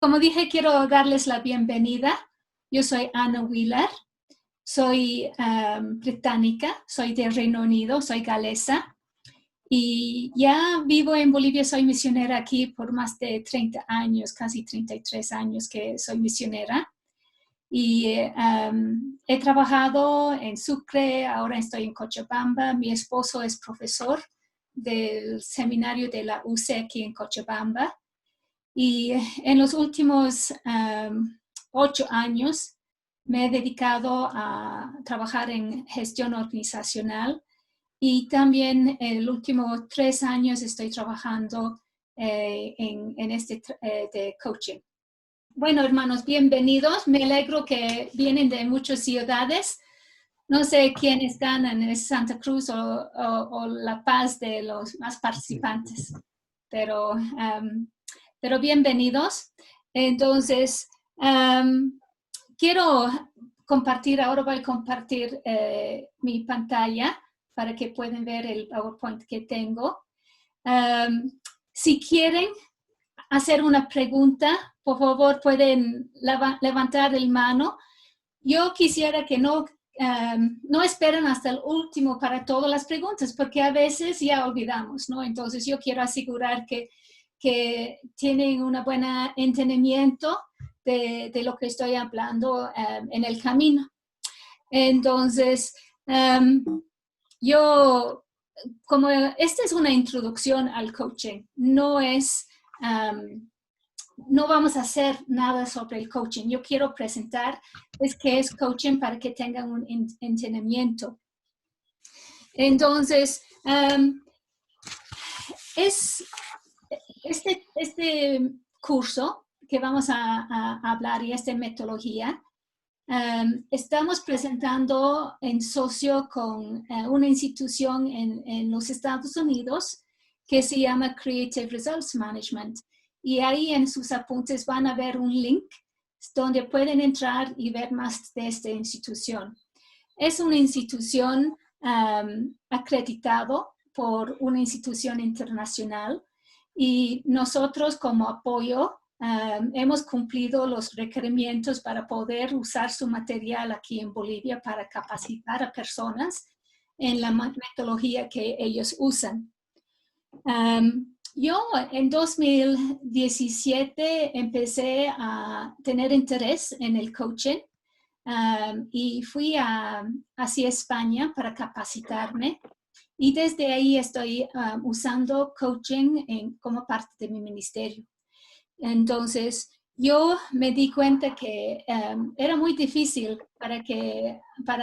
Como dije, quiero darles la bienvenida. Yo soy Anna Wheeler, soy británica, soy de Reino Unido, soy galesa y ya vivo en Bolivia, soy misionera aquí por más de 30 años, casi 33 años que soy misionera. Y he trabajado en Sucre, ahora estoy en Cochabamba. Mi esposo es profesor del seminario de la UC aquí en Cochabamba. Y en los últimos 8 años me he dedicado a trabajar en gestión organizacional y también en los últimos 3 años estoy trabajando en de coaching. Bueno, hermanos, bienvenidos. Me alegro que vienen de muchas ciudades. No sé quiénes ganan, ¿es Santa Cruz o La Paz de los más participantes, pero bienvenidos. Entonces, quiero compartir, ahora voy a compartir mi pantalla para que puedan ver el PowerPoint que tengo. Si quieren hacer una pregunta, por favor pueden levantar el mano. Yo quisiera que no esperen hasta el último para todas las preguntas, porque a veces ya olvidamos, ¿no? Entonces yo quiero asegurar que tienen un buen entendimiento de lo que estoy hablando en el camino. Entonces, yo, como esta es una introducción al coaching, no vamos a hacer nada sobre el coaching. Yo quiero presentar qué es coaching para que tengan un entendimiento. Entonces, este curso que vamos a hablar y esta metodología, estamos presentando en socio con una institución en los Estados Unidos que se llama Creative Results Management. Y ahí en sus apuntes van a ver un link donde pueden entrar y ver más de esta institución. Es una institución acreditado por una institución internacional y nosotros como apoyo hemos cumplido los requerimientos para poder usar su material aquí en Bolivia para capacitar a personas en la metodología que ellos usan. Yo en 2017 empecé a tener interés en el coaching y fui hacia España para capacitarme. Y desde ahí estoy usando coaching como parte de mi ministerio. Entonces, yo me di cuenta que era muy difícil para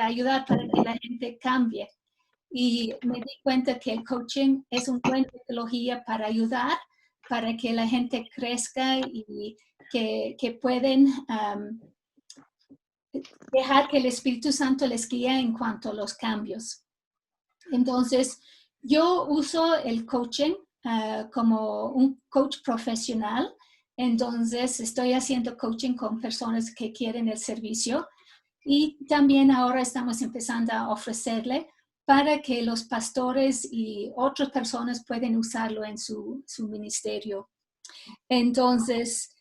ayudar para que la gente cambie. Y me di cuenta que el coaching es una buena metodología para ayudar, para que la gente crezca y que pueden dejar que el Espíritu Santo les guíe en cuanto a los cambios. Entonces, yo uso el coaching como un coach profesional. Entonces, estoy haciendo coaching con personas que quieren el servicio y también ahora estamos empezando a ofrecerle para que los pastores y otras personas puedan usarlo en su ministerio. Entonces,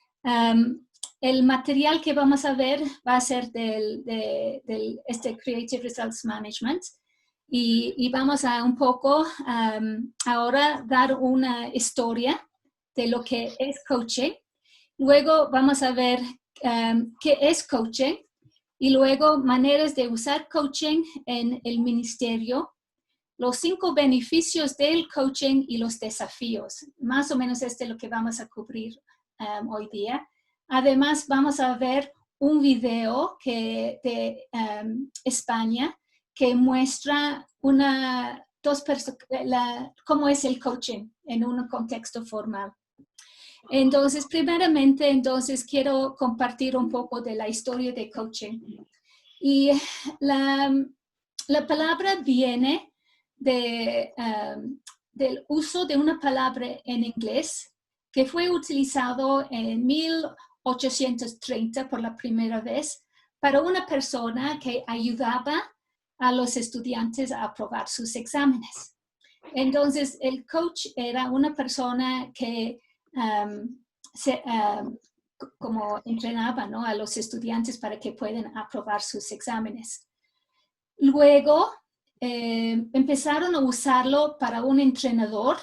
el material que vamos a ver va a ser este Creative Results Management. Y vamos a un poco ahora dar una historia de lo que es coaching. Luego vamos a ver qué es coaching y luego maneras de usar coaching en el ministerio, los 5 beneficios del coaching y los desafíos. Más o menos esto es lo que vamos a cubrir hoy día. Además, vamos a ver un video de España que muestra cómo es el coaching en un contexto formal. Entonces, primeramente, quiero compartir un poco de la historia de coaching. Y la palabra viene del uso de una palabra en inglés que fue utilizado en 1830 por la primera vez para una persona que ayudaba a los estudiantes a aprobar sus exámenes. Entonces, el coach era una persona que como entrenaba, ¿no?, a los estudiantes para que puedan aprobar sus exámenes. Luego empezaron a usarlo para un entrenador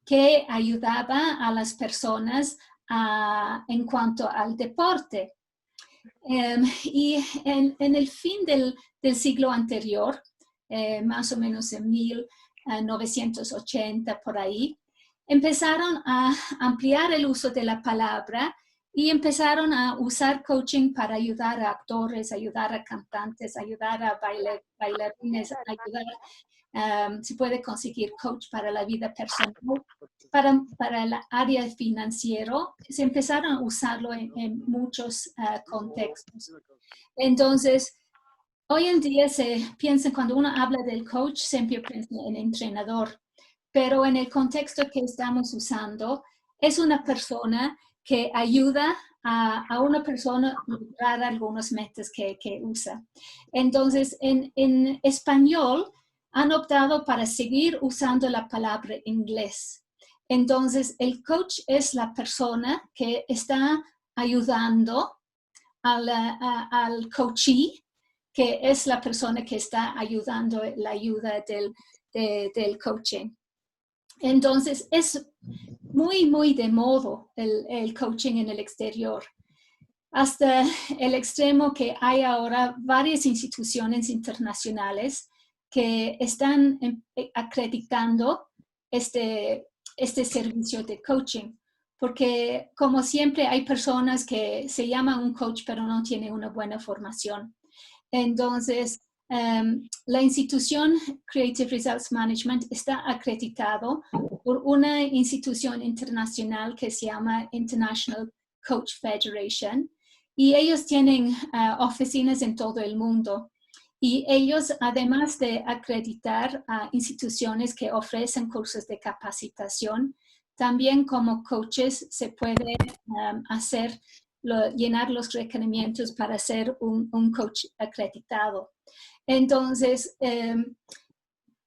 que ayudaba a las personas en cuanto al deporte. Y en el fin del siglo anterior, más o menos en 1980 por ahí, empezaron a ampliar el uso de la palabra y empezaron a usar coaching para ayudar a actores, ayudar a cantantes, ayudar a bailarines, ayudar, se puede conseguir coach para la vida personal, para el área financiero. Se empezaron a usarlo en muchos contextos. Entonces, hoy en día se piensa, cuando uno habla del coach, siempre piensa en entrenador, pero en el contexto que estamos usando, es una persona que ayuda a una persona a lograr algunas metas que usa. Entonces, en español, han optado para seguir usando la palabra inglés. Entonces, el coach es la persona que está ayudando al coachee, que es la persona que está ayudando, la ayuda del coaching. Entonces, es muy de moda el coaching en el exterior, hasta el extremo que hay ahora varias instituciones internacionales que están acreditando este servicio de coaching. Porque como siempre hay personas que se llaman un coach pero no tienen una buena formación. Entonces, la institución Creative Results Management está acreditado por una institución internacional que se llama International Coach Federation, y ellos tienen oficinas en todo el mundo. Y ellos, además de acreditar a instituciones que ofrecen cursos de capacitación, también como coaches se puede llenar los requerimientos para ser un coach acreditado. Entonces,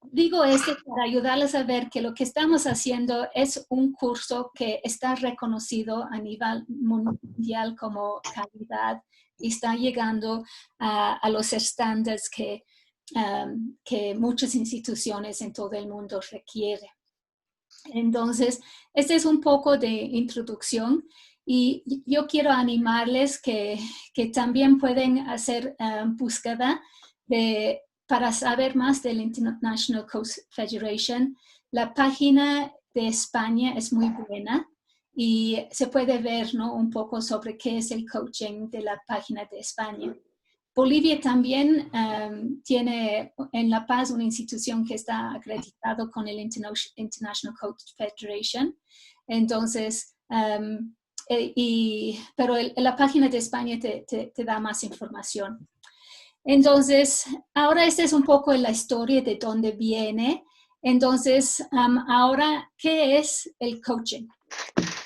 digo esto para ayudarles a ver que lo que estamos haciendo es un curso que está reconocido a nivel mundial como calidad y está llegando a los estándares que muchas instituciones en todo el mundo requieren. Entonces, este es un poco de introducción y yo quiero animarles que también pueden hacer búsqueda para saber más del International Coach Federation. La página de España es muy buena y se puede ver, ¿no?, un poco sobre qué es el coaching de la página de España. Bolivia también tiene en La Paz una institución que está acreditado con el International Coach Federation. Entonces, pero la página de España te da más información. Entonces, ahora esta es un poco la historia de dónde viene. Entonces, ahora, ¿qué es el coaching?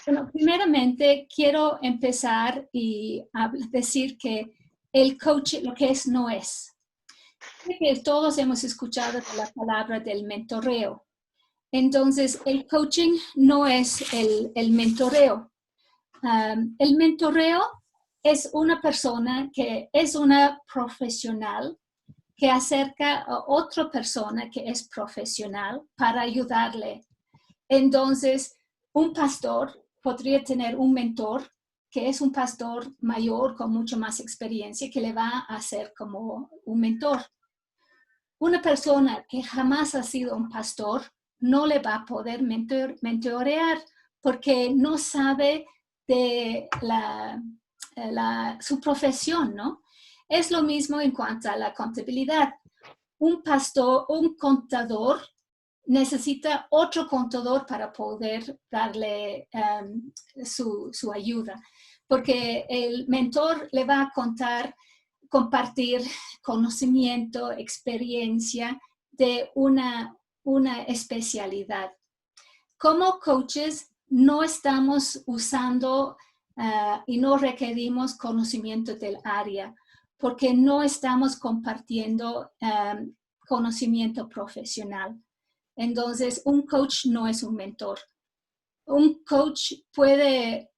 Bueno, primeramente quiero empezar y decir que el coaching, lo que es, no es. Creo que todos hemos escuchado la palabra del mentoreo. Entonces, el coaching no es el mentoreo. El mentoreo es una persona que es una profesional que acerca a otra persona que es profesional para ayudarle. Entonces, un pastor podría tener un mentor que es un pastor mayor con mucho más experiencia que le va a hacer como un mentor. Una persona que jamás ha sido un pastor no le va a poder mentorear porque no sabe de su profesión, ¿no? Es lo mismo en cuanto a la contabilidad. Un pastor, un contador, necesita otro contador para poder darle su ayuda, porque el mentor le va a compartir conocimiento, experiencia de una especialidad. Como coaches no estamos usando y no requerimos conocimiento del área porque no estamos compartiendo conocimiento profesional. Entonces, un coach no es un mentor. Un coach puede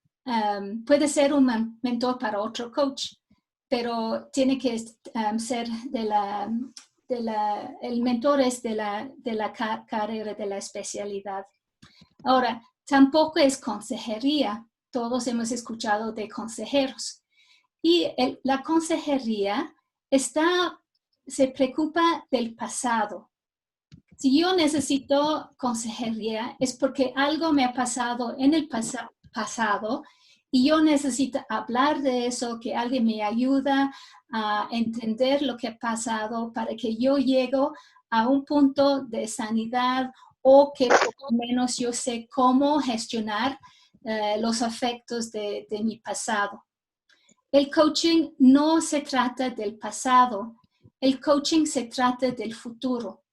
puede ser un mentor para otro coach, pero tiene que ser el mentor es de la carrera, de la especialidad. Ahora, tampoco es consejería. Todos hemos escuchado de consejeros. Y la consejería se preocupa del pasado. Si yo necesito consejería es porque algo me ha pasado en el pasado y yo necesito hablar de eso, que alguien me ayuda a entender lo que ha pasado para que yo llegue a un punto de sanidad o que por lo menos yo sé cómo gestionar los efectos de mi pasado. El coaching no se trata del pasado, el coaching se trata del futuro.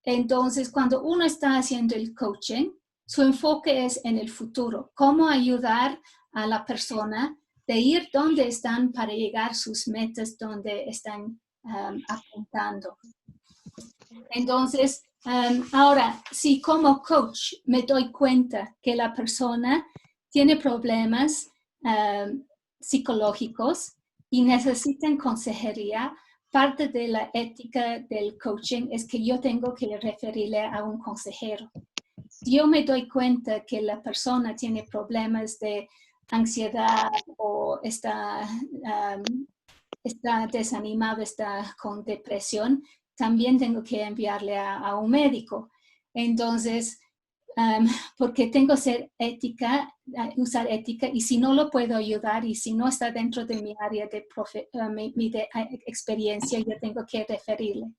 Entonces, cuando uno está haciendo el coaching, su enfoque es en el futuro, cómo ayudar a la persona de ir donde están para llegar a sus metas donde están apuntando. Entonces, ahora, si como coach me doy cuenta que la persona tiene problemas psicológicos y necesitan consejería, parte de la ética del coaching es que yo tengo que referirle a un consejero. Si yo me doy cuenta que la persona tiene problemas de ansiedad o está desanimada, está con depresión, también tengo que enviarle a un médico. Entonces, porque tengo que ser ética, usar ética, y si no lo puedo ayudar y si no está dentro de mi área de experiencia, yo tengo que referirle.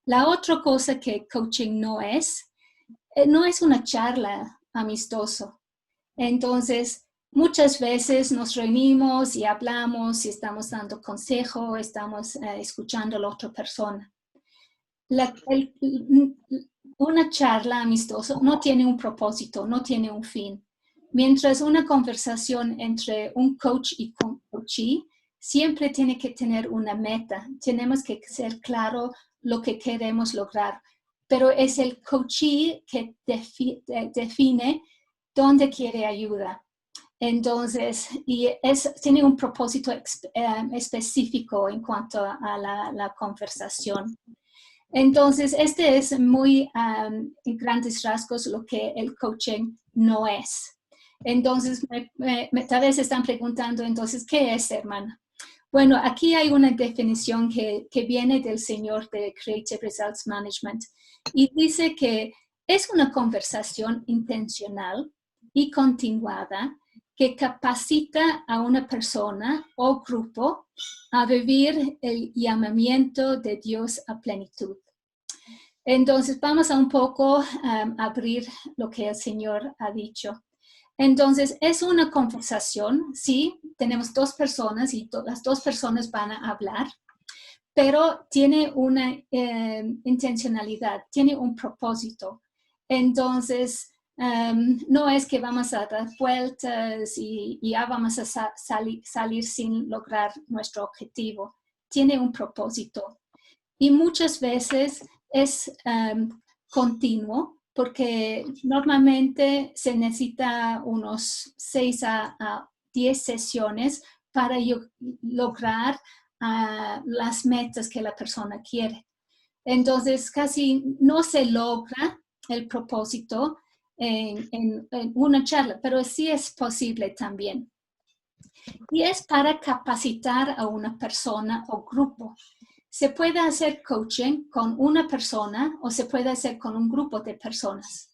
La otra cosa que coaching no es una charla amistoso. Entonces, muchas veces nos reunimos y hablamos y estamos dando consejo, estamos escuchando a la otra persona. Una charla amistosa no tiene un propósito, no tiene un fin. Mientras una conversación entre un coach y un coachee siempre tiene que tener una meta. Tenemos que ser claro lo que queremos lograr. Pero es el coachee que define dónde quiere ayuda. Entonces, tiene un propósito específico en cuanto a la conversación. Entonces, este es muy en grandes rasgos lo que el coaching no es. Entonces, tal vez están preguntando, entonces, ¿qué es, hermana? Bueno, aquí hay una definición que viene del señor de Creative Results Management y dice que es una conversación intencional y continuada que capacita a una persona o grupo a vivir el llamamiento de Dios a plenitud. Entonces, vamos a un poco abrir lo que el Señor ha dicho. Entonces, es una conversación, sí, tenemos dos personas y las dos personas van a hablar, pero tiene una intencionalidad, tiene un propósito. Entonces, no es que vamos a dar vueltas y ya vamos a salir sin lograr nuestro objetivo. Tiene un propósito. Y muchas veces es continuo, porque normalmente se necesita unos 6 a 10 sesiones para lograr las metas que la persona quiere. Entonces, casi no se logra el propósito en una charla, pero sí es posible también. Y es para capacitar a una persona o grupo. Se puede hacer coaching con una persona o se puede hacer con un grupo de personas.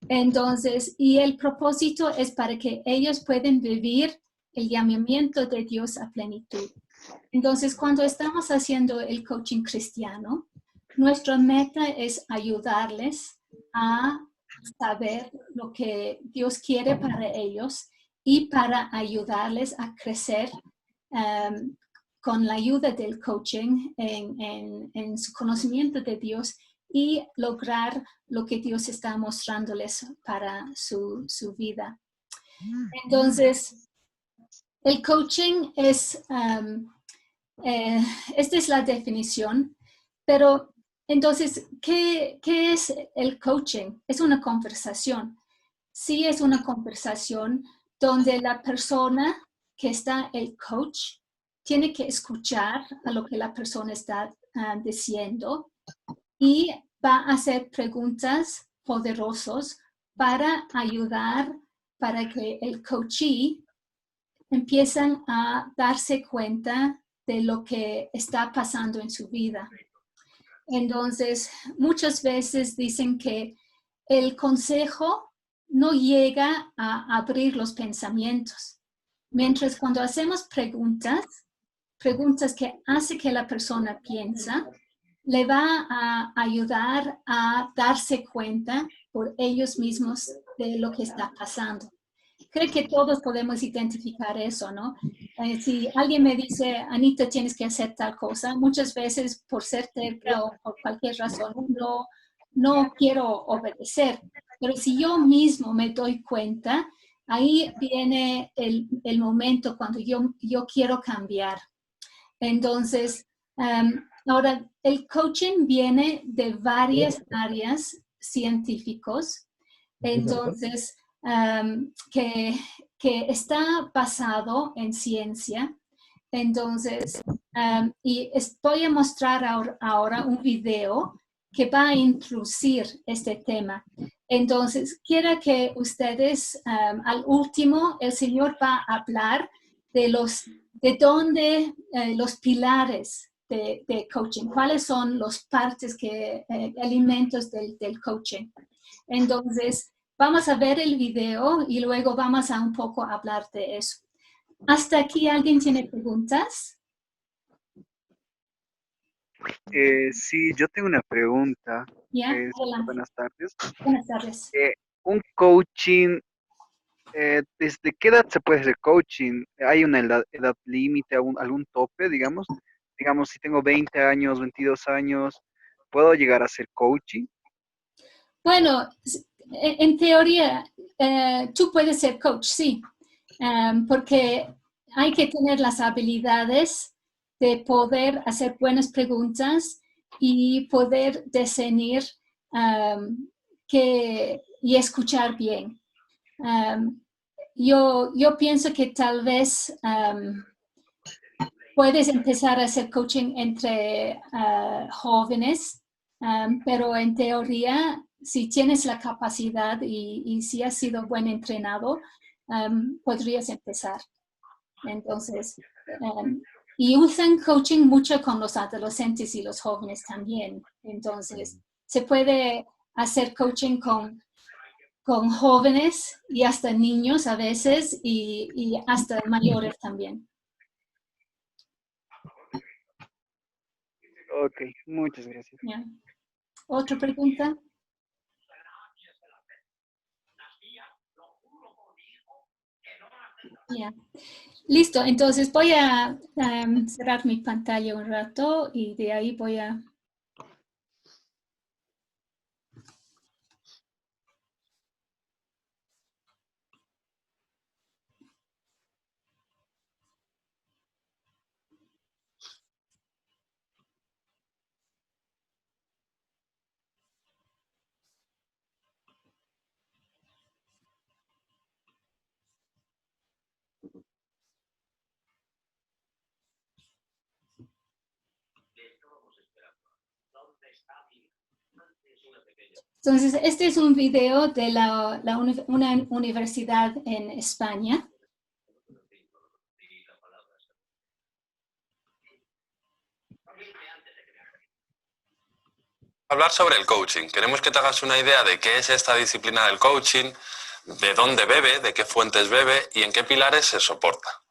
Entonces, y el propósito es para que ellos puedan vivir el llamamiento de Dios a plenitud. Entonces, cuando estamos haciendo el coaching cristiano, nuestra meta es ayudarles a saber lo que Dios quiere para ellos y para ayudarles a crecer con la ayuda del coaching en su conocimiento de Dios y lograr lo que Dios está mostrándoles para su vida. Entonces, el coaching es, esta es la definición, pero entonces, ¿qué es el coaching? Es una conversación. Sí, es una conversación, donde la persona que está, el coach, tiene que escuchar a lo que la persona está diciendo y va a hacer preguntas poderosas para ayudar, para que el coachee empiezan a darse cuenta de lo que está pasando en su vida. Entonces, muchas veces dicen que el consejo no llega a abrir los pensamientos, mientras cuando hacemos preguntas que hace que la persona piensa, le va a ayudar a darse cuenta por ellos mismos de lo que está pasando. Creo que todos podemos identificar eso, ¿no? Si alguien me dice, Anita, tienes que hacer tal cosa, muchas veces por ser terca o por cualquier razón no quiero obedecer. Pero si yo mismo me doy cuenta, ahí viene el momento cuando yo quiero cambiar. Entonces, ahora, el coaching viene de varias áreas científicos. Entonces, que está basado en ciencia. Entonces, y voy a mostrar ahora un video que va a introducir este tema. Entonces, quiero que ustedes, al último, el señor va a hablar de dónde los pilares de coaching, cuáles son los partes elementos del coaching. Entonces, vamos a ver el video y luego vamos a un poco hablar de eso. ¿Hasta aquí alguien tiene preguntas? Sí, yo tengo una pregunta. ¿Ya? Adelante. Buenas tardes. Buenas tardes. Un coaching, ¿desde qué edad se puede hacer coaching? ¿Hay una edad límite, algún tope, digamos? Digamos, si tengo 20 años, 22 años, ¿puedo llegar a hacer coaching? Bueno, en teoría, tú puedes ser coach, sí, porque hay que tener las habilidades de poder hacer buenas preguntas y poder discernir y escuchar bien. Yo pienso que tal vez puedes empezar a hacer coaching entre jóvenes, pero en teoría, si tienes la capacidad y si has sido buen entrenado, podrías empezar. Entonces, y usan coaching mucho con los adolescentes y los jóvenes también. Entonces, se puede hacer coaching con jóvenes y hasta niños a veces y hasta mayores también. Ok, muchas gracias. Yeah. ¿Otra pregunta? Yeah. Listo, entonces voy a cerrar mi pantalla un rato y de ahí voy a... Entonces, este es un video de una universidad en España. Hablar sobre el coaching. Queremos que te hagas una idea de qué es esta disciplina del coaching, de dónde bebe, de qué fuentes bebe y en qué pilares se soporta.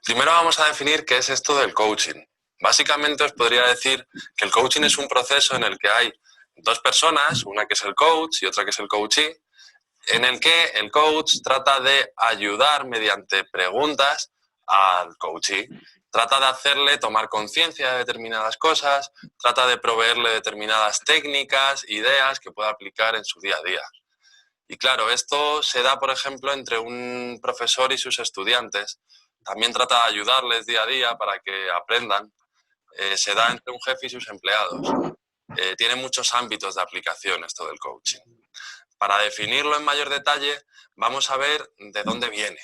Primero vamos a definir qué es esto del coaching. Básicamente os podría decir que el coaching es un proceso en el que hay dos personas, una que es el coach y otra que es el coachee, en el que el coach trata de ayudar mediante preguntas al coachee. Trata de hacerle tomar conciencia de determinadas cosas, trata de proveerle determinadas técnicas, ideas que pueda aplicar en su día a día. Y claro, esto se da, por ejemplo, entre un profesor y sus estudiantes. También trata de ayudarles día a día para que aprendan. Se da entre un jefe y sus empleados. Tiene muchos ámbitos de aplicación esto del coaching. Para definirlo en mayor detalle, vamos a ver de dónde viene.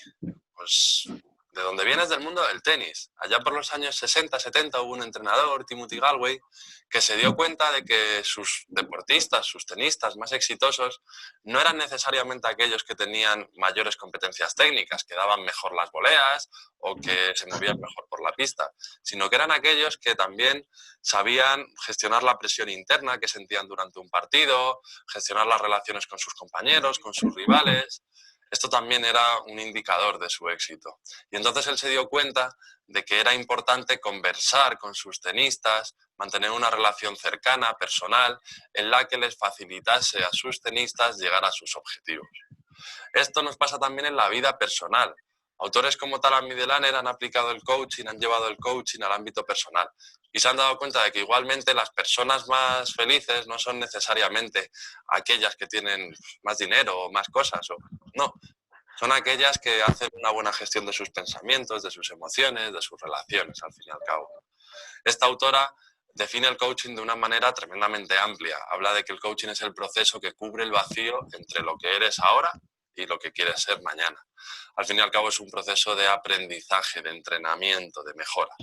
Pues de dónde viene es del mundo del tenis. Allá por los años 60, 70 hubo un entrenador, Timothy Galway, que se dio cuenta de que sus deportistas, sus tenistas más exitosos, no eran necesariamente aquellos que tenían mayores competencias técnicas, que daban mejor las voleas o que se movían mejor por la pista, sino que eran aquellos que también sabían gestionar la presión interna que sentían durante un partido, gestionar las relaciones con sus compañeros, con sus rivales. Esto también era un indicador de su éxito. Y entonces él se dio cuenta de que era importante conversar con sus tenistas, mantener una relación cercana, personal, en la que les facilitase a sus tenistas llegar a sus objetivos. Esto nos pasa también en la vida personal. Autores como Talam y Delaner han aplicado el coaching, han llevado el coaching al ámbito personal y se han dado cuenta de que igualmente las personas más felices no son necesariamente aquellas que tienen más dinero o más cosas, no, son aquellas que hacen una buena gestión de sus pensamientos, de sus emociones, de sus relaciones, al fin y al cabo. Esta autora define el coaching de una manera tremendamente amplia. Habla de que el coaching es el proceso que cubre el vacío entre lo que eres ahora y lo que quieres ser mañana. Al fin y al cabo es un proceso de aprendizaje, de entrenamiento, de mejora.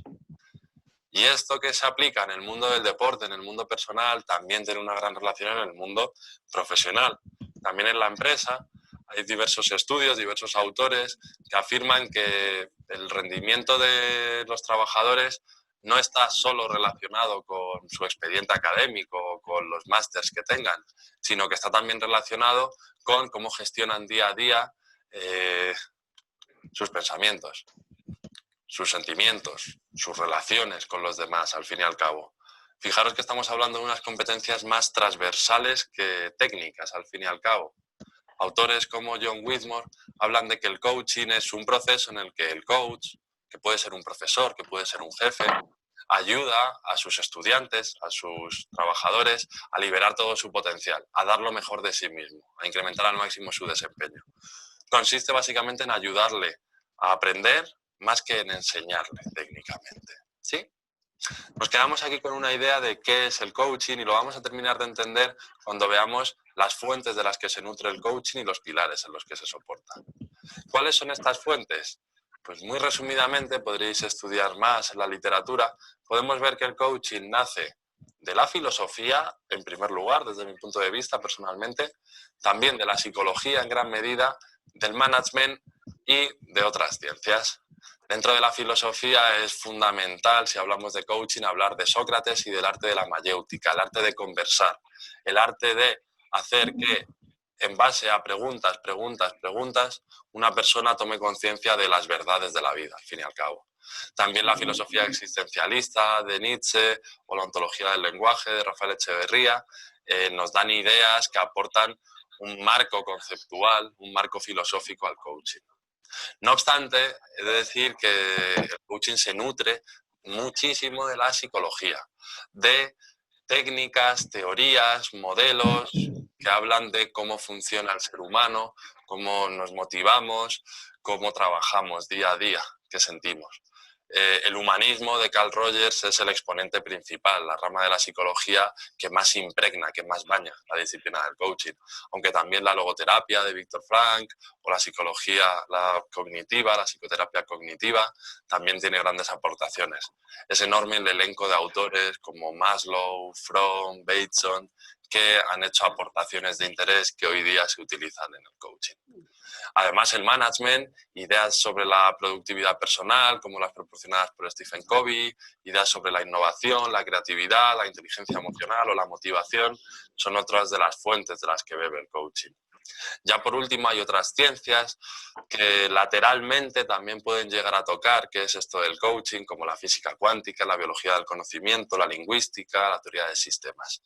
Y esto que se aplica en el mundo del deporte, en el mundo personal, también tiene una gran relación en el mundo profesional. También en la empresa hay diversos estudios, diversos autores que afirman que el rendimiento de los trabajadores no está solo relacionado con su expediente académico o con los másters que tengan, sino que está también relacionado con cómo gestionan día a día sus pensamientos, sus sentimientos, sus relaciones con los demás, al fin y al cabo. Fijaros que estamos hablando de unas competencias más transversales que técnicas, al fin y al cabo. Autores como John Whitmore hablan de que el coaching es un proceso en el que el coach, que puede ser un profesor, que puede ser un jefe, ayuda a sus estudiantes, a sus trabajadores, a liberar todo su potencial, a dar lo mejor de sí mismo, a incrementar al máximo su desempeño. Consiste básicamente en ayudarle a aprender más que en enseñarle técnicamente, ¿sí? Nos quedamos aquí con una idea de qué es el coaching y lo vamos a terminar de entender cuando veamos las fuentes de las que se nutre el coaching y los pilares en los que se soporta. ¿Cuáles son estas fuentes? Pues muy resumidamente, podréis estudiar más en la literatura, podemos ver que el coaching nace de la filosofía, en primer lugar, desde mi punto de vista personalmente, también de la psicología en gran medida, del management y de otras ciencias. Dentro de la filosofía es fundamental, si hablamos de coaching, hablar de Sócrates y del arte de la mayéutica, el arte de conversar, el arte de hacer que, en base a preguntas, una persona tome conciencia de las verdades de la vida, al fin y al cabo. También la filosofía existencialista de Nietzsche o la ontología del lenguaje de Rafael Echeverría nos dan ideas que aportan un marco conceptual, un marco filosófico al coaching. No obstante, he de decir que el coaching se nutre muchísimo de la psicología, de técnicas, teorías, modelos que hablan de cómo funciona el ser humano, cómo nos motivamos, cómo trabajamos día a día, qué sentimos. El humanismo de Carl Rogers es el exponente principal, la rama de la psicología que más impregna, que más baña la disciplina del coaching, aunque también la logoterapia de Viktor Frankl o la psicología cognitiva, la psicoterapia cognitiva, también tiene grandes aportaciones. Es enorme el elenco de autores como Maslow, Fromm, Bateson, que han hecho aportaciones de interés que hoy día se utilizan en el coaching. Además, el management, ideas sobre la productividad personal, como las proporcionadas por Stephen Covey, ideas sobre la innovación, la creatividad, la inteligencia emocional o la motivación, son otras de las fuentes de las que bebe el coaching. Ya por último, hay otras ciencias que lateralmente también pueden llegar a tocar, que es esto del coaching, como la física cuántica, la biología del conocimiento, la lingüística, la teoría de sistemas.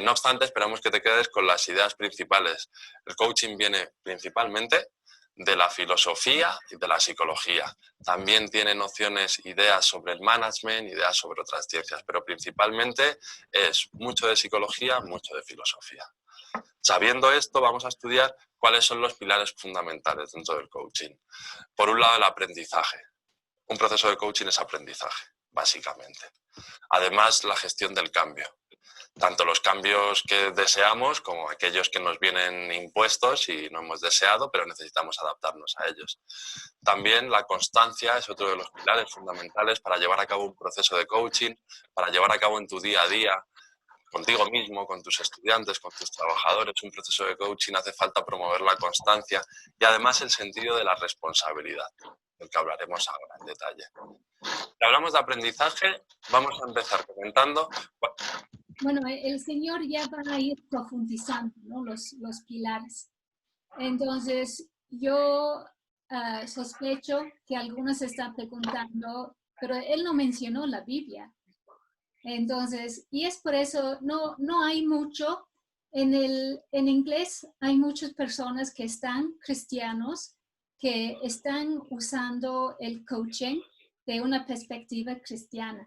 No obstante, esperamos que te quedes con las ideas principales. El coaching viene principalmente de la filosofía y de la psicología. También tiene nociones, ideas sobre el management, ideas sobre otras ciencias, pero principalmente es mucho de psicología, mucho de filosofía. Sabiendo esto, vamos a estudiar cuáles son los pilares fundamentales dentro del coaching. Por un lado, el aprendizaje. Un proceso de coaching es aprendizaje, básicamente. Además, la gestión del cambio. tanto los cambios que deseamos como aquellos que nos vienen impuestos y no hemos deseado, pero necesitamos adaptarnos a ellos. También la constancia es otro de los pilares fundamentales para llevar a cabo un proceso de coaching, para llevar a cabo en tu día a día, contigo mismo, con tus estudiantes, con tus trabajadores. Un proceso de coaching hace falta promover la constancia y además el sentido de la responsabilidad, del que hablaremos ahora en detalle. Si hablamos de aprendizaje, vamos a empezar comentando. Bueno, el Señor ya va a ir profundizando, ¿no? los pilares. Entonces, yo sospecho que algunos se están preguntando, pero Él no mencionó la Biblia. Entonces, y es por eso, no hay mucho, en inglés hay muchas personas que están cristianos, que están usando el coaching de una perspectiva cristiana.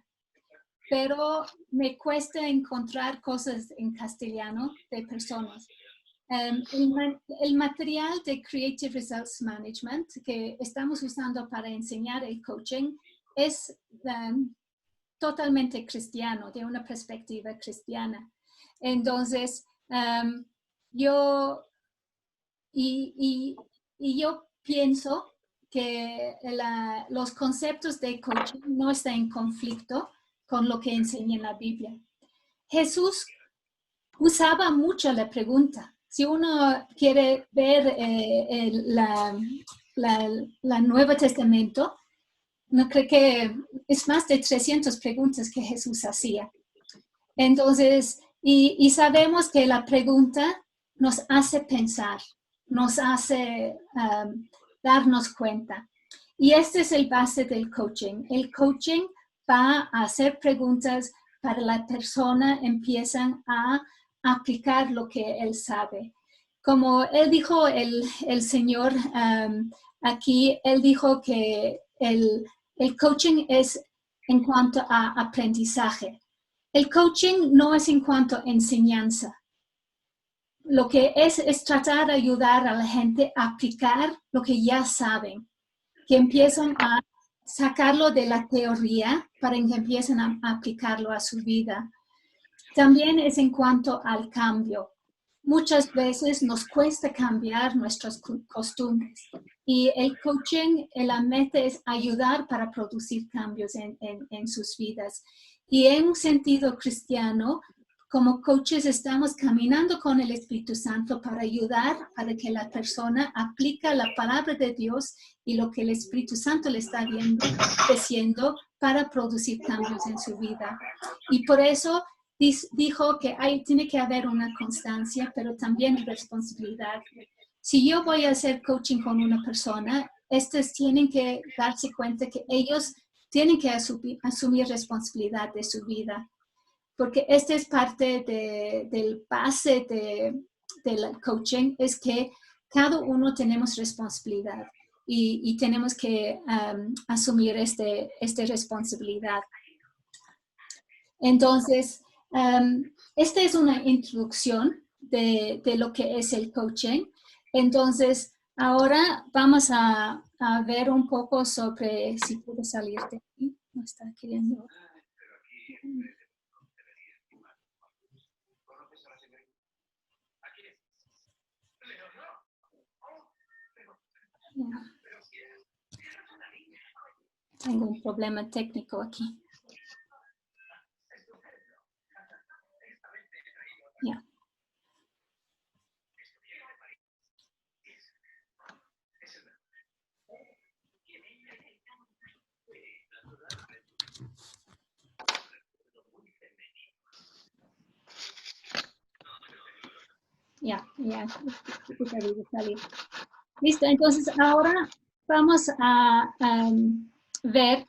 Pero me cuesta encontrar cosas en castellano de personas. El material de Creative Results Management que estamos usando para enseñar el coaching es totalmente cristiano, de una perspectiva cristiana. Entonces, yo pienso que los conceptos de coaching no están en conflicto con lo que enseña en la Biblia. Jesús usaba mucho la pregunta. Si uno quiere ver la Nuevo Testamento, no creo que es más de 300 preguntas que Jesús hacía. Entonces, y sabemos que la pregunta nos hace pensar, nos hace darnos cuenta. Y este es el base del coaching. El coaching va a hacer preguntas para la persona empiezan a aplicar lo que él sabe. Como él dijo, el Señor aquí, él dijo que el coaching es en cuanto a aprendizaje. El coaching no es en cuanto a enseñanza. Lo que es tratar de ayudar a la gente a aplicar lo que ya saben, que empiezan a sacarlo de la teoría para que empiecen a aplicarlo a su vida. También es en cuanto al cambio. Muchas veces nos cuesta cambiar nuestras costumbres y el coaching, la meta es ayudar para producir cambios en sus vidas. Y en un sentido cristiano, como coaches estamos caminando con el Espíritu Santo para ayudar para que la persona aplique la palabra de Dios y lo que el Espíritu Santo le está diciendo para producir cambios en su vida. Y por eso dijo que tiene que haber una constancia, pero también responsabilidad. Si yo voy a hacer coaching con una persona, estos tienen que darse cuenta que ellos tienen que asumir responsabilidad de su vida. Porque esta es parte del base del coaching, es que cada uno tenemos responsabilidad y tenemos que asumir esta responsabilidad. Entonces, esta es una introducción de lo que es el coaching. Entonces, ahora vamos a ver un poco sobre si puedo salir de aquí. No está queriendo. Tengo un problema técnico aquí. Ya. Listo, entonces ahora vamos a ver,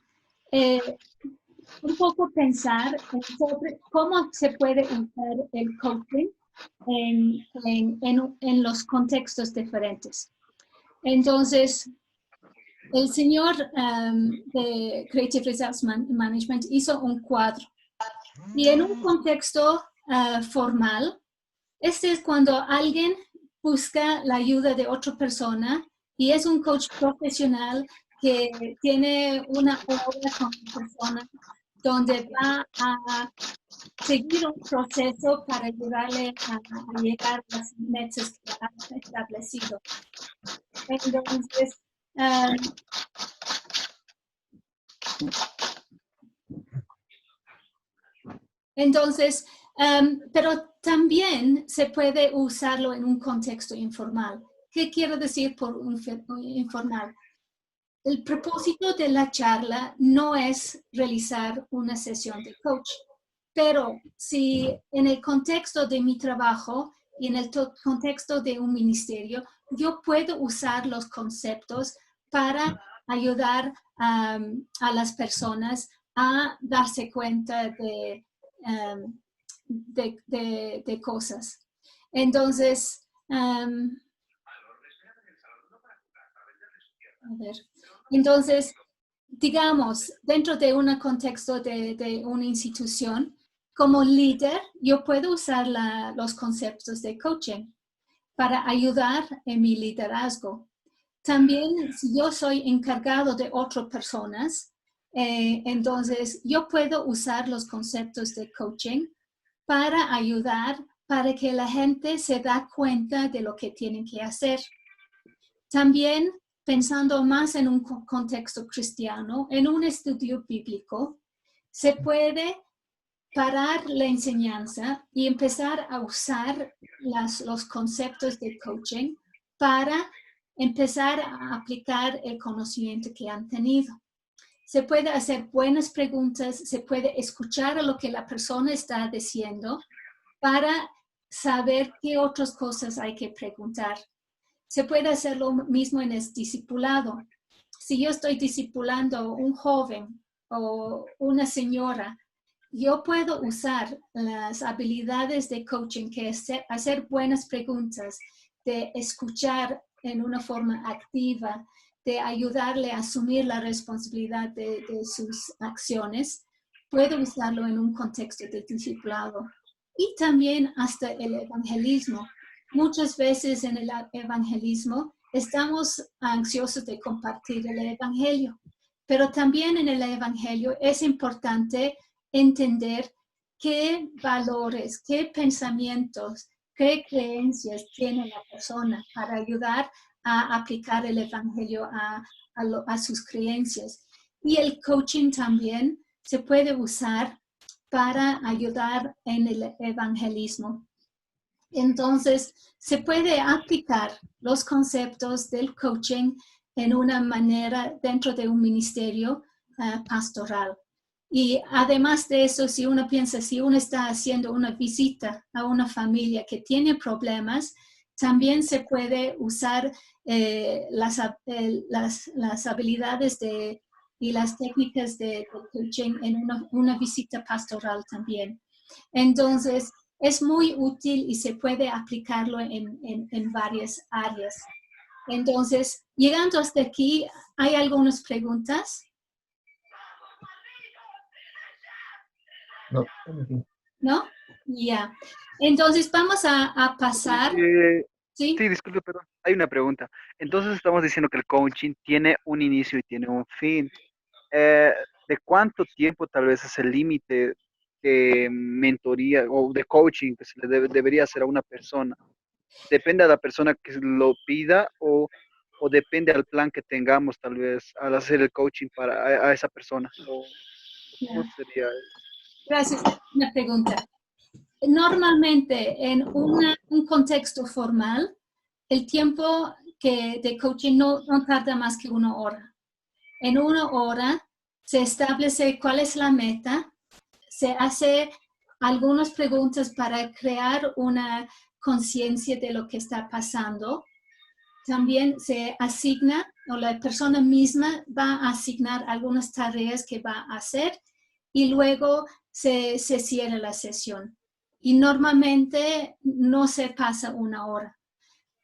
un poco pensar sobre cómo se puede usar el coaching en los contextos diferentes. Entonces, el señor de Creative Results Management hizo un cuadro y en un contexto formal, este es cuando alguien busca la ayuda de otra persona y es un coach profesional que tiene una obra con la persona donde va a seguir un proceso para ayudarle a llegar a las metas que ha establecido. Entonces, pero también se puede usarlo en un contexto informal. ¿Qué quiero decir por informal? El propósito de la charla no es realizar una sesión de coach, pero si en el contexto de mi trabajo y en el contexto de un ministerio, yo puedo usar los conceptos para ayudar a las personas a darse cuenta de cosas. Entonces, a ver. Entonces, digamos, dentro de un contexto de una institución, como líder, yo puedo usar los conceptos de coaching para ayudar en mi liderazgo. También, si yo soy encargado de otras personas, entonces yo puedo usar los conceptos de coaching para ayudar para que la gente se da cuenta de lo que tienen que hacer. También, pensando más en un contexto cristiano, en un estudio bíblico, se puede parar la enseñanza y empezar a usar los conceptos de coaching para empezar a aplicar el conocimiento que han tenido. Se puede hacer buenas preguntas, se puede escuchar a lo que la persona está diciendo para saber qué otras cosas hay que preguntar. Se puede hacer lo mismo en el discipulado. Si yo estoy discipulando a un joven o una señora, yo puedo usar las habilidades de coaching, que es hacer buenas preguntas, de escuchar en una forma activa, de ayudarle a asumir la responsabilidad de sus acciones. Puedo usarlo en un contexto de discipulado. Y también hasta el evangelismo. Muchas veces en el evangelismo estamos ansiosos de compartir el evangelio, pero también en el evangelio es importante entender qué valores, qué pensamientos, qué creencias tiene la persona para ayudar a aplicar el evangelio a sus creencias. Y el coaching también se puede usar para ayudar en el evangelismo. Entonces, se puede aplicar los conceptos del coaching en una manera dentro de un ministerio pastoral. Y además de eso, si uno piensa, si uno está haciendo una visita a una familia que tiene problemas, también se puede usar las habilidades y las técnicas de coaching en una visita pastoral también. Entonces, es muy útil y se puede aplicarlo en varias áreas. Entonces, llegando hasta aquí, ¿hay algunas preguntas? No. ¿No? Ya. Entonces, vamos a pasar. Sí, disculpe, perdón. Hay una pregunta. Entonces estamos diciendo que el coaching tiene un inicio y tiene un fin. ¿De cuánto tiempo tal vez es el límite de mentoría o de coaching que se le debería hacer a una persona? ¿Depende a la persona que lo pida o depende al plan que tengamos tal vez al hacer el coaching para a esa persona? ¿Cómo sería? Gracias. Una pregunta. Normalmente en un contexto formal, el tiempo de coaching no tarda más que 1 hora. En 1 hora se establece cuál es la meta, se hace algunas preguntas para crear una conciencia de lo que está pasando. También se asigna, o la persona misma va a asignar algunas tareas que va a hacer y luego se cierra la sesión. Y normalmente no se pasa 1 hora.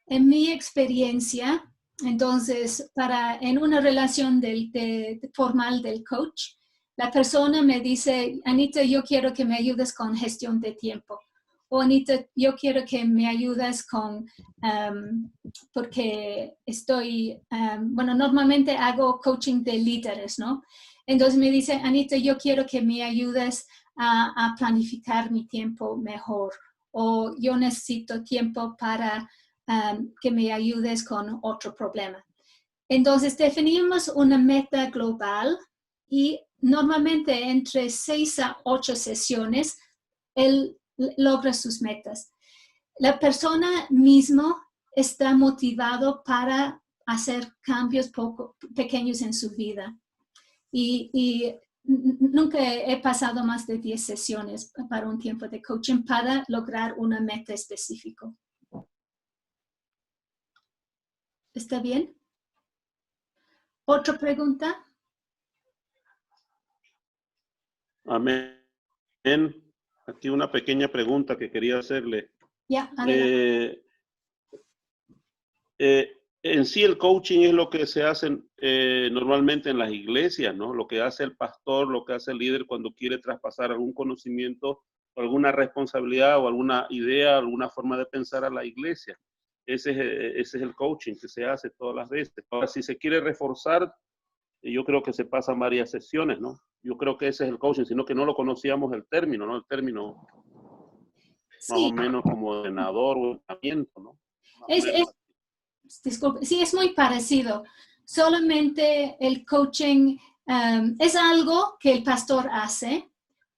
En mi experiencia, entonces, en una relación formal del coach, la persona me dice, Anita, yo quiero que me ayudes con gestión de tiempo. O Anita, yo quiero que me ayudes porque normalmente hago coaching de líderes, ¿no? Entonces me dice, Anita, yo quiero que me ayudes a planificar mi tiempo mejor, o yo necesito tiempo para que me ayudes con otro problema. Entonces definimos una meta global y normalmente entre 6 a 8 sesiones él logra sus metas. La persona misma está motivado para hacer cambios pequeños en su vida. Y nunca he pasado más de 10 sesiones para un tiempo de coaching para lograr una meta específica. ¿Está bien? ¿Otra pregunta? Amén. Aquí una pequeña pregunta que quería hacerle. Ya, En sí el coaching es lo que se hace normalmente en las iglesias, ¿no? Lo que hace el pastor, lo que hace el líder cuando quiere traspasar algún conocimiento, o alguna responsabilidad o alguna idea, alguna forma de pensar a la iglesia. Ese es el coaching que se hace todas las veces. Ahora, si se quiere reforzar, yo creo que se pasan varias sesiones, ¿no? Yo creo que ese es el coaching, sino que no lo conocíamos el término, ¿no? El término sí. Más o menos como ordenador o entrenamiento, ¿no? Disculpe, sí, es muy parecido. Solamente el coaching es algo que el pastor hace,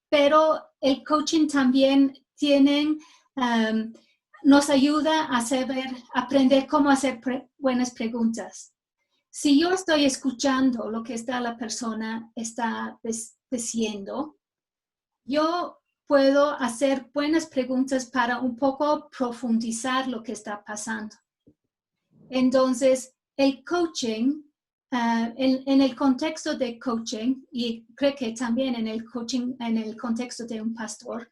pero el coaching también nos ayuda a aprender cómo hacer buenas preguntas. Si yo estoy escuchando lo que la persona está diciendo, yo puedo hacer buenas preguntas para un poco profundizar lo que está pasando. Entonces, el coaching, en el contexto de coaching, y creo que también en el coaching, en el contexto de un pastor,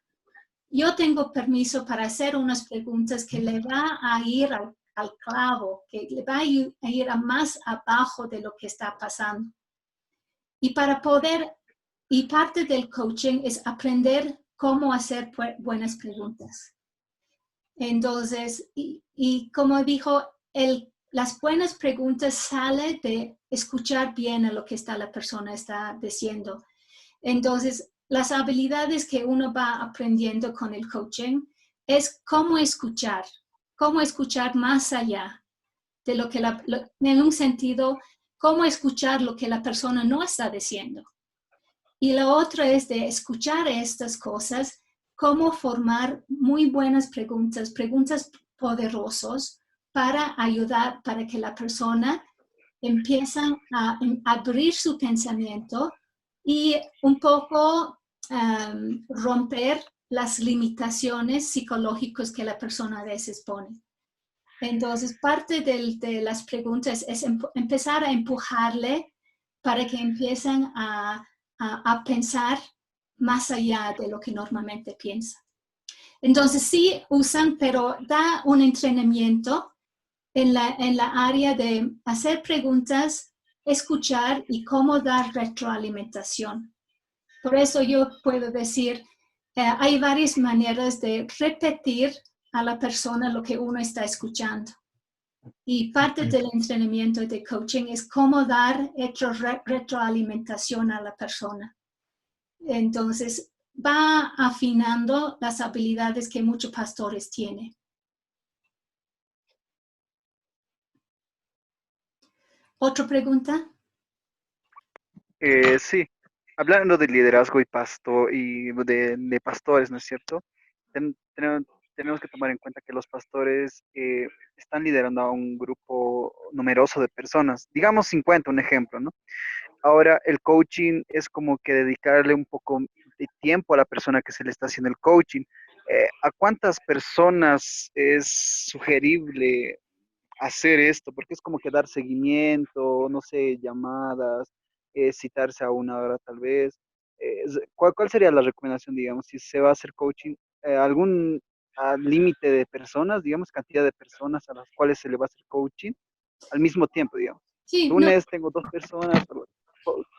yo tengo permiso para hacer unas preguntas que le va a ir al clavo, que le va a ir a más abajo de lo que está pasando. Y parte del coaching es aprender cómo hacer buenas preguntas. Entonces, y como dijo, las buenas preguntas salen de escuchar bien a lo que la persona está diciendo. Entonces, las habilidades que uno va aprendiendo con el coaching es cómo escuchar más allá de lo que en un sentido, cómo escuchar lo que la persona no está diciendo. Y la otra es de escuchar estas cosas, cómo formar muy buenas preguntas poderosas para ayudar, para que la persona empiece a abrir su pensamiento y un poco romper las limitaciones psicológicas que la persona a veces pone. Entonces, parte de las preguntas es empezar a empujarle para que empiecen a pensar más allá de lo que normalmente piensa. Entonces, sí usan, pero da un entrenamiento en la área de hacer preguntas, escuchar y cómo dar retroalimentación. Por eso yo puedo decir, hay varias maneras de repetir a la persona lo que uno está escuchando. Y parte del entrenamiento de coaching es cómo dar retroalimentación a la persona. Entonces, va afinando las habilidades que muchos pastores tienen. ¿Otra pregunta? Sí, hablando de liderazgo y de pastores, ¿no es cierto? Tenemos que tomar en cuenta que los pastores están liderando a un grupo numeroso de personas, digamos 50, un ejemplo, ¿no? Ahora, el coaching es como que dedicarle un poco de tiempo a la persona que se le está haciendo el coaching. ¿A cuántas personas es sugerible hacer esto? Porque es como que dar seguimiento, no sé, llamadas, citarse a una hora tal vez. ¿Cuál sería la recomendación, digamos, si se va a hacer coaching? ¿Algún límite de personas, digamos, cantidad de personas a las cuales se le va a hacer coaching al mismo tiempo, digamos? Sí, Lunes tengo 2 personas.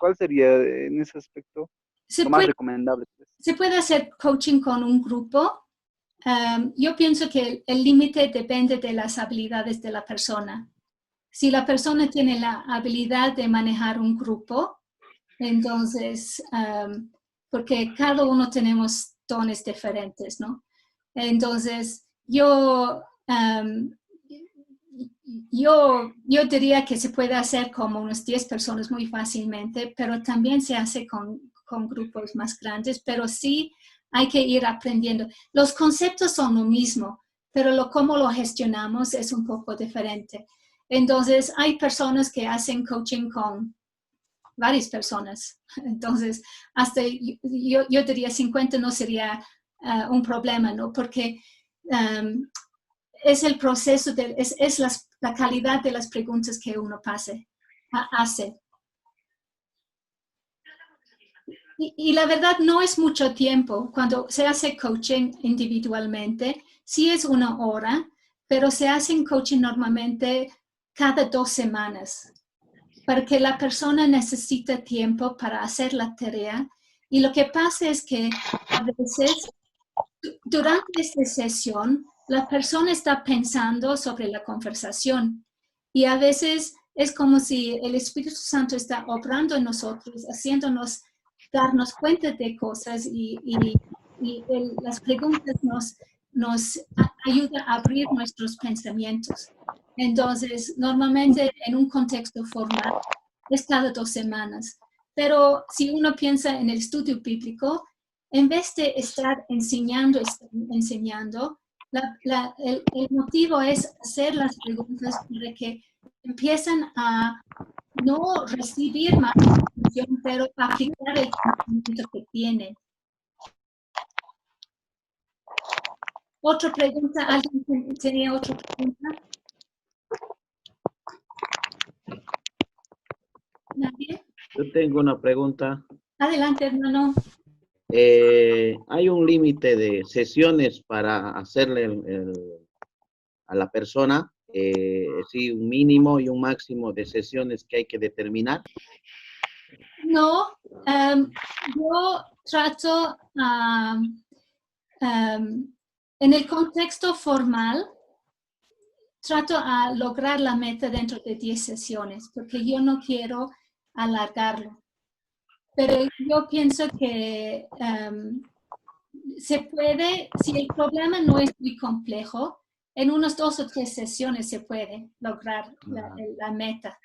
¿Cuál sería en ese aspecto lo más recomendable? Se puede hacer coaching con un grupo. Yo pienso que el límite depende de las habilidades de la persona. Si la persona tiene la habilidad de manejar un grupo, entonces porque cada uno tenemos dones diferentes, ¿no? Entonces, yo diría que se puede hacer como unas 10 personas muy fácilmente, pero también se hace con grupos más grandes, pero sí hay que ir aprendiendo. Los conceptos son lo mismo, pero cómo lo gestionamos es un poco diferente. Entonces, hay personas que hacen coaching con varias personas. Entonces, hasta yo diría 50 no sería un problema, ¿no? Porque es el proceso, es la calidad de las preguntas que uno hace. Y la verdad no es mucho tiempo. Cuando se hace coaching individualmente, sí es 1 hora, pero se hace coaching normalmente cada 2 semanas, porque la persona necesita tiempo para hacer la tarea. Y lo que pasa es que a veces, durante esta sesión, la persona está pensando sobre la conversación. Y a veces es como si el Espíritu Santo está obrando en nosotros, haciéndonos darnos cuenta de cosas y las preguntas nos ayudan a abrir nuestros pensamientos. Entonces, normalmente en un contexto formal es cada 2 semanas. Pero si uno piensa en el estudio bíblico, en vez de estar enseñando, el motivo es hacer las preguntas para que empiecen a no recibir más información, pero aplicar el conocimiento que tienen. ¿Otra pregunta? ¿Alguien tenía otra pregunta? ¿Nadie? Yo tengo una pregunta. Adelante, hermano. ¿Hay un límite de sesiones para hacerle a la persona? Sí, un mínimo y un máximo de sesiones que hay que determinar. No, yo trato en el contexto formal, trato a lograr la meta dentro de 10 sesiones, porque yo no quiero alargarlo. Pero yo pienso que se puede, si el problema no es muy complejo, en unas 2 o 3 sesiones se puede lograr la meta.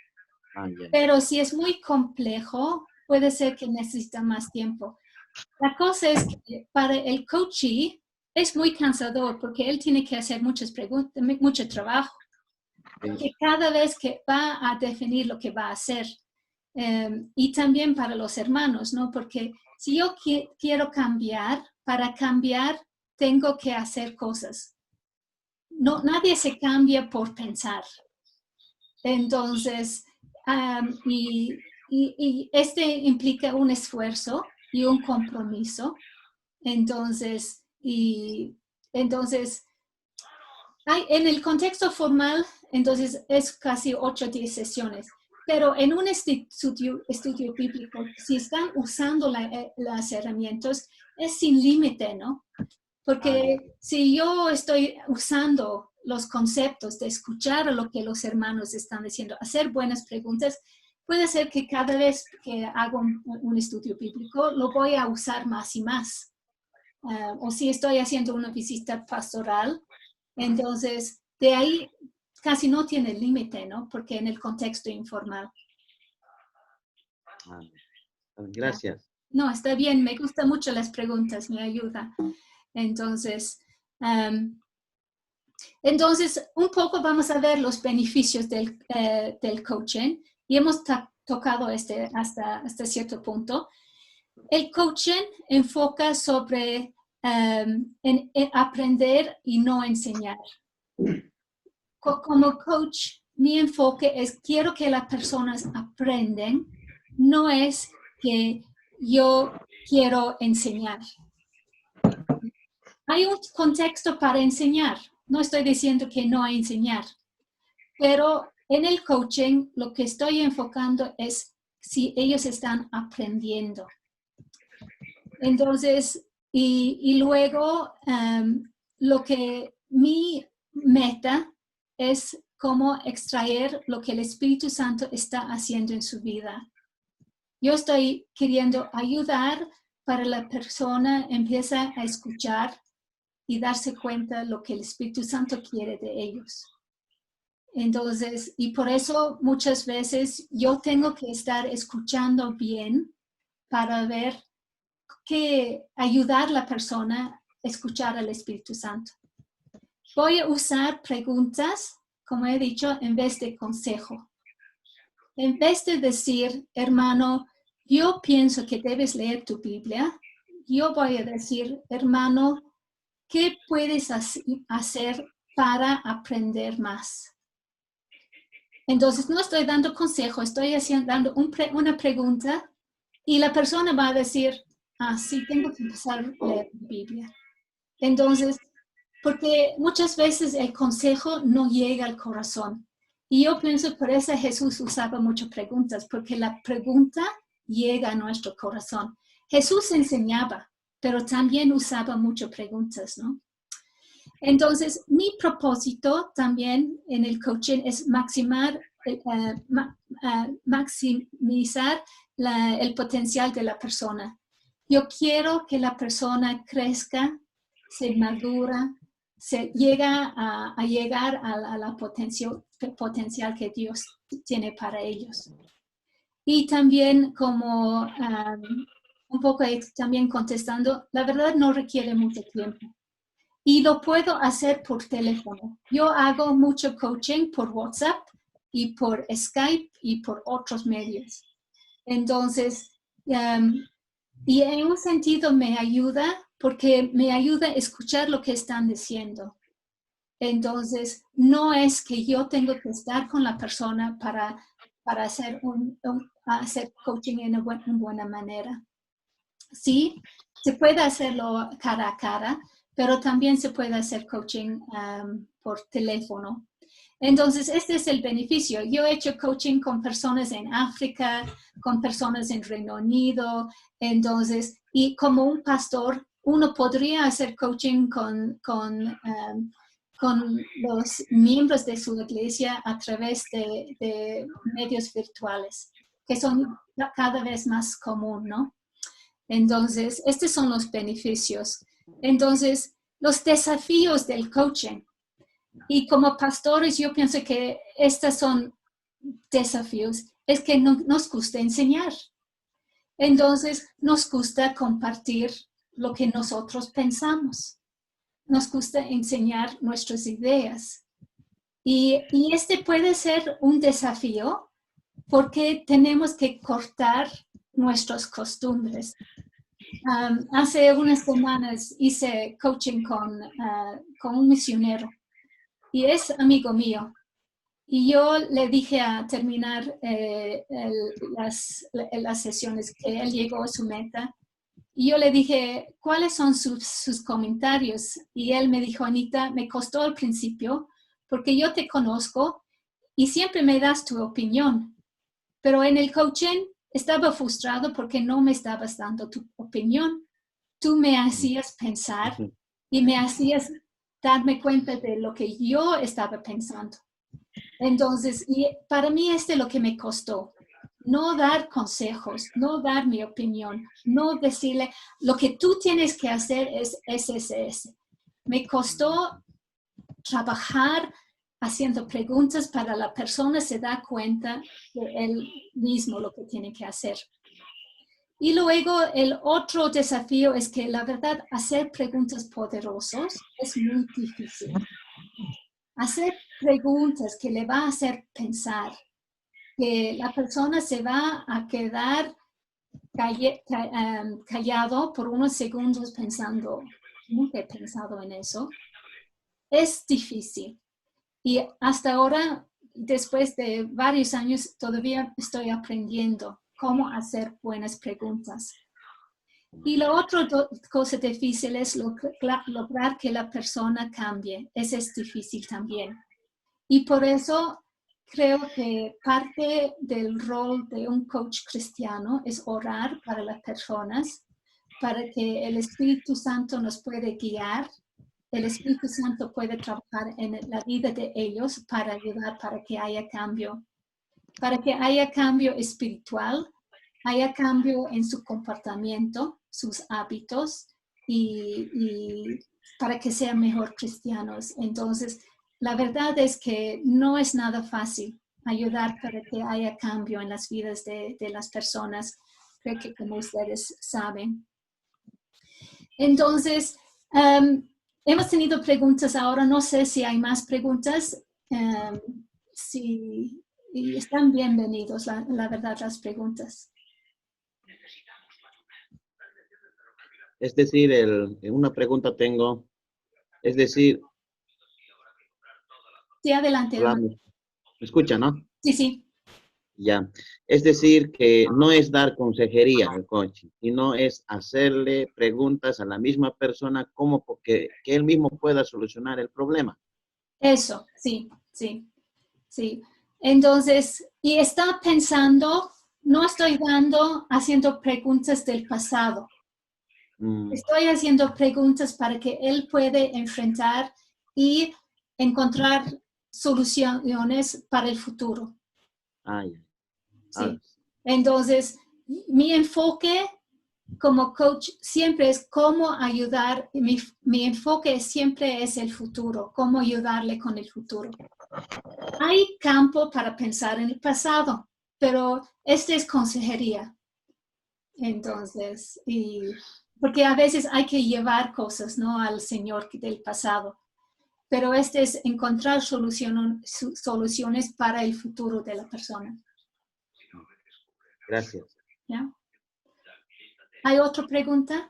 Pero si es muy complejo, puede ser que necesita más tiempo. La cosa es que para el coachee es muy cansador porque él tiene que hacer muchas preguntas, mucho trabajo. Porque cada vez que va a definir lo que va a hacer. Y también para los hermanos, ¿no? Porque si yo quiero cambiar, para cambiar tengo que hacer cosas. No, nadie se cambia por pensar. Entonces, y este implica un esfuerzo y un compromiso. Entonces, en el contexto formal, entonces es casi 8 o 10 sesiones. Pero en un estudio bíblico, si están usando las herramientas, es sin límite, ¿no? Porque si yo estoy usando los conceptos de escuchar lo que los hermanos están diciendo, hacer buenas preguntas, puede ser que cada vez que hago un estudio bíblico, lo voy a usar más y más. O si estoy haciendo una visita pastoral, entonces de ahí casi no tiene límite, ¿no? Porque en el contexto informal. Gracias. No, está bien, me gustan mucho las preguntas, me ayuda. Entonces, un poco vamos a ver los beneficios del coaching y hemos tocado hasta cierto punto. El coaching enfoca sobre en aprender y no enseñar. Como coach, mi enfoque es quiero que las personas aprendan, no es que yo quiero enseñar. Hay un contexto para enseñar. No estoy diciendo que no hay enseñar, pero en el coaching lo que estoy enfocando es si ellos están aprendiendo. Entonces, y luego lo que mi meta es cómo extraer lo que el Espíritu Santo está haciendo en su vida. Yo estoy queriendo ayudar para la persona empieza a escuchar y darse cuenta lo que el Espíritu Santo quiere de ellos. Entonces, y por eso muchas veces yo tengo que estar escuchando bien para ver ayudar a la persona a escuchar al Espíritu Santo. Voy a usar preguntas, como he dicho, en vez de consejo. En vez de decir, hermano, yo pienso que debes leer tu Biblia, yo voy a decir, hermano, ¿qué puedes hacer para aprender más? Entonces, no estoy dando consejo, estoy dando una pregunta y la persona va a decir, sí, tengo que empezar a leer la Biblia. Entonces, porque muchas veces el consejo no llega al corazón. Y yo pienso por eso Jesús usaba muchas preguntas, porque la pregunta llega a nuestro corazón. Jesús enseñaba, pero también usaba muchas preguntas, ¿no? Entonces, mi propósito también en el coaching es maximizar el potencial de la persona. Yo quiero que la persona crezca, se madura, se llega a llegar a la potencial que Dios tiene para ellos. Y también como un poco también contestando, la verdad no requiere mucho tiempo. Y lo puedo hacer por teléfono. Yo hago mucho coaching por WhatsApp y por Skype y por otros medios. Entonces, y en un sentido me ayuda porque me ayuda a escuchar lo que están diciendo. Entonces, no es que yo tengo que estar con la persona para hacer hacer coaching en una buena manera. Sí, se puede hacerlo cara a cara, pero también se puede hacer coaching por teléfono. Entonces, este es el beneficio. Yo he hecho coaching con personas en África, con personas en Reino Unido. Entonces, y como un pastor, uno podría hacer coaching con los miembros de su iglesia a través de medios virtuales, que son cada vez más común, ¿no? Entonces, estos son los beneficios. Entonces, los desafíos del coaching. Y como pastores, yo pienso que estos son desafíos. Es que nos gusta enseñar. Entonces, nos gusta compartir lo que nosotros pensamos. Nos gusta enseñar nuestras ideas. Y este puede ser un desafío porque tenemos que cortar nuestras costumbres. Hace unas semanas hice coaching con un misionero y es amigo mío. Y yo le dije a terminar las sesiones que él llegó a su meta. Y yo le dije, ¿cuáles son sus comentarios? Y él me dijo, Anita, me costó al principio porque yo te conozco y siempre me das tu opinión. Pero en el coaching estaba frustrado porque no me estabas dando tu opinión. Tú me hacías pensar y me hacías darme cuenta de lo que yo estaba pensando. Entonces, y para mí es lo que me costó. No dar consejos, no dar mi opinión, no decirle lo que tú tienes que hacer es ese. Me costó trabajar haciendo preguntas para la persona se da cuenta de él mismo lo que tiene que hacer. Y luego el otro desafío es que la verdad hacer preguntas poderosas es muy difícil. Hacer preguntas que le va a hacer pensar, que la persona se va a quedar callado por unos segundos pensando, nunca he pensado en eso. Es difícil. Y hasta ahora, después de varios años, todavía estoy aprendiendo cómo hacer buenas preguntas. Y la otra cosa difícil es lograr que la persona cambie. Eso es difícil también. Y por eso creo que parte del rol de un coach cristiano es orar para las personas, para que el Espíritu Santo nos puede guiar. El Espíritu Santo puede trabajar en la vida de ellos para ayudar para que haya cambio espiritual, haya cambio en su comportamiento, sus hábitos y para que sean mejor cristianos. Entonces, la verdad es que no es nada fácil ayudar para que haya cambio en las vidas de las personas, creo que como ustedes saben. Entonces, hemos tenido preguntas ahora, no sé si hay más preguntas, y están bienvenidos, la verdad, las preguntas. Es decir, una pregunta tengo, es decir, Sí, adelante. hablamos, ¿me escucha, no? Sí, sí. Ya, es decir, que no es dar consejería el coaching, sino es hacerle preguntas a la misma persona como porque que él mismo pueda solucionar el problema. Eso, sí, sí, sí. Entonces, y está pensando, no estoy haciendo preguntas del pasado. Estoy haciendo preguntas para que él pueda enfrentar y encontrar soluciones para el futuro. Ah, ya. Sí. Entonces, mi enfoque como coach siempre es cómo ayudar, mi enfoque siempre es el futuro, cómo ayudarle con el futuro. Hay campo para pensar en el pasado, pero esta es consejería. Entonces, porque a veces hay que llevar cosas, ¿no?, al Señor del pasado, pero este es encontrar soluciones para el futuro de la persona. Gracias. ¿Ya? ¿Hay otra pregunta?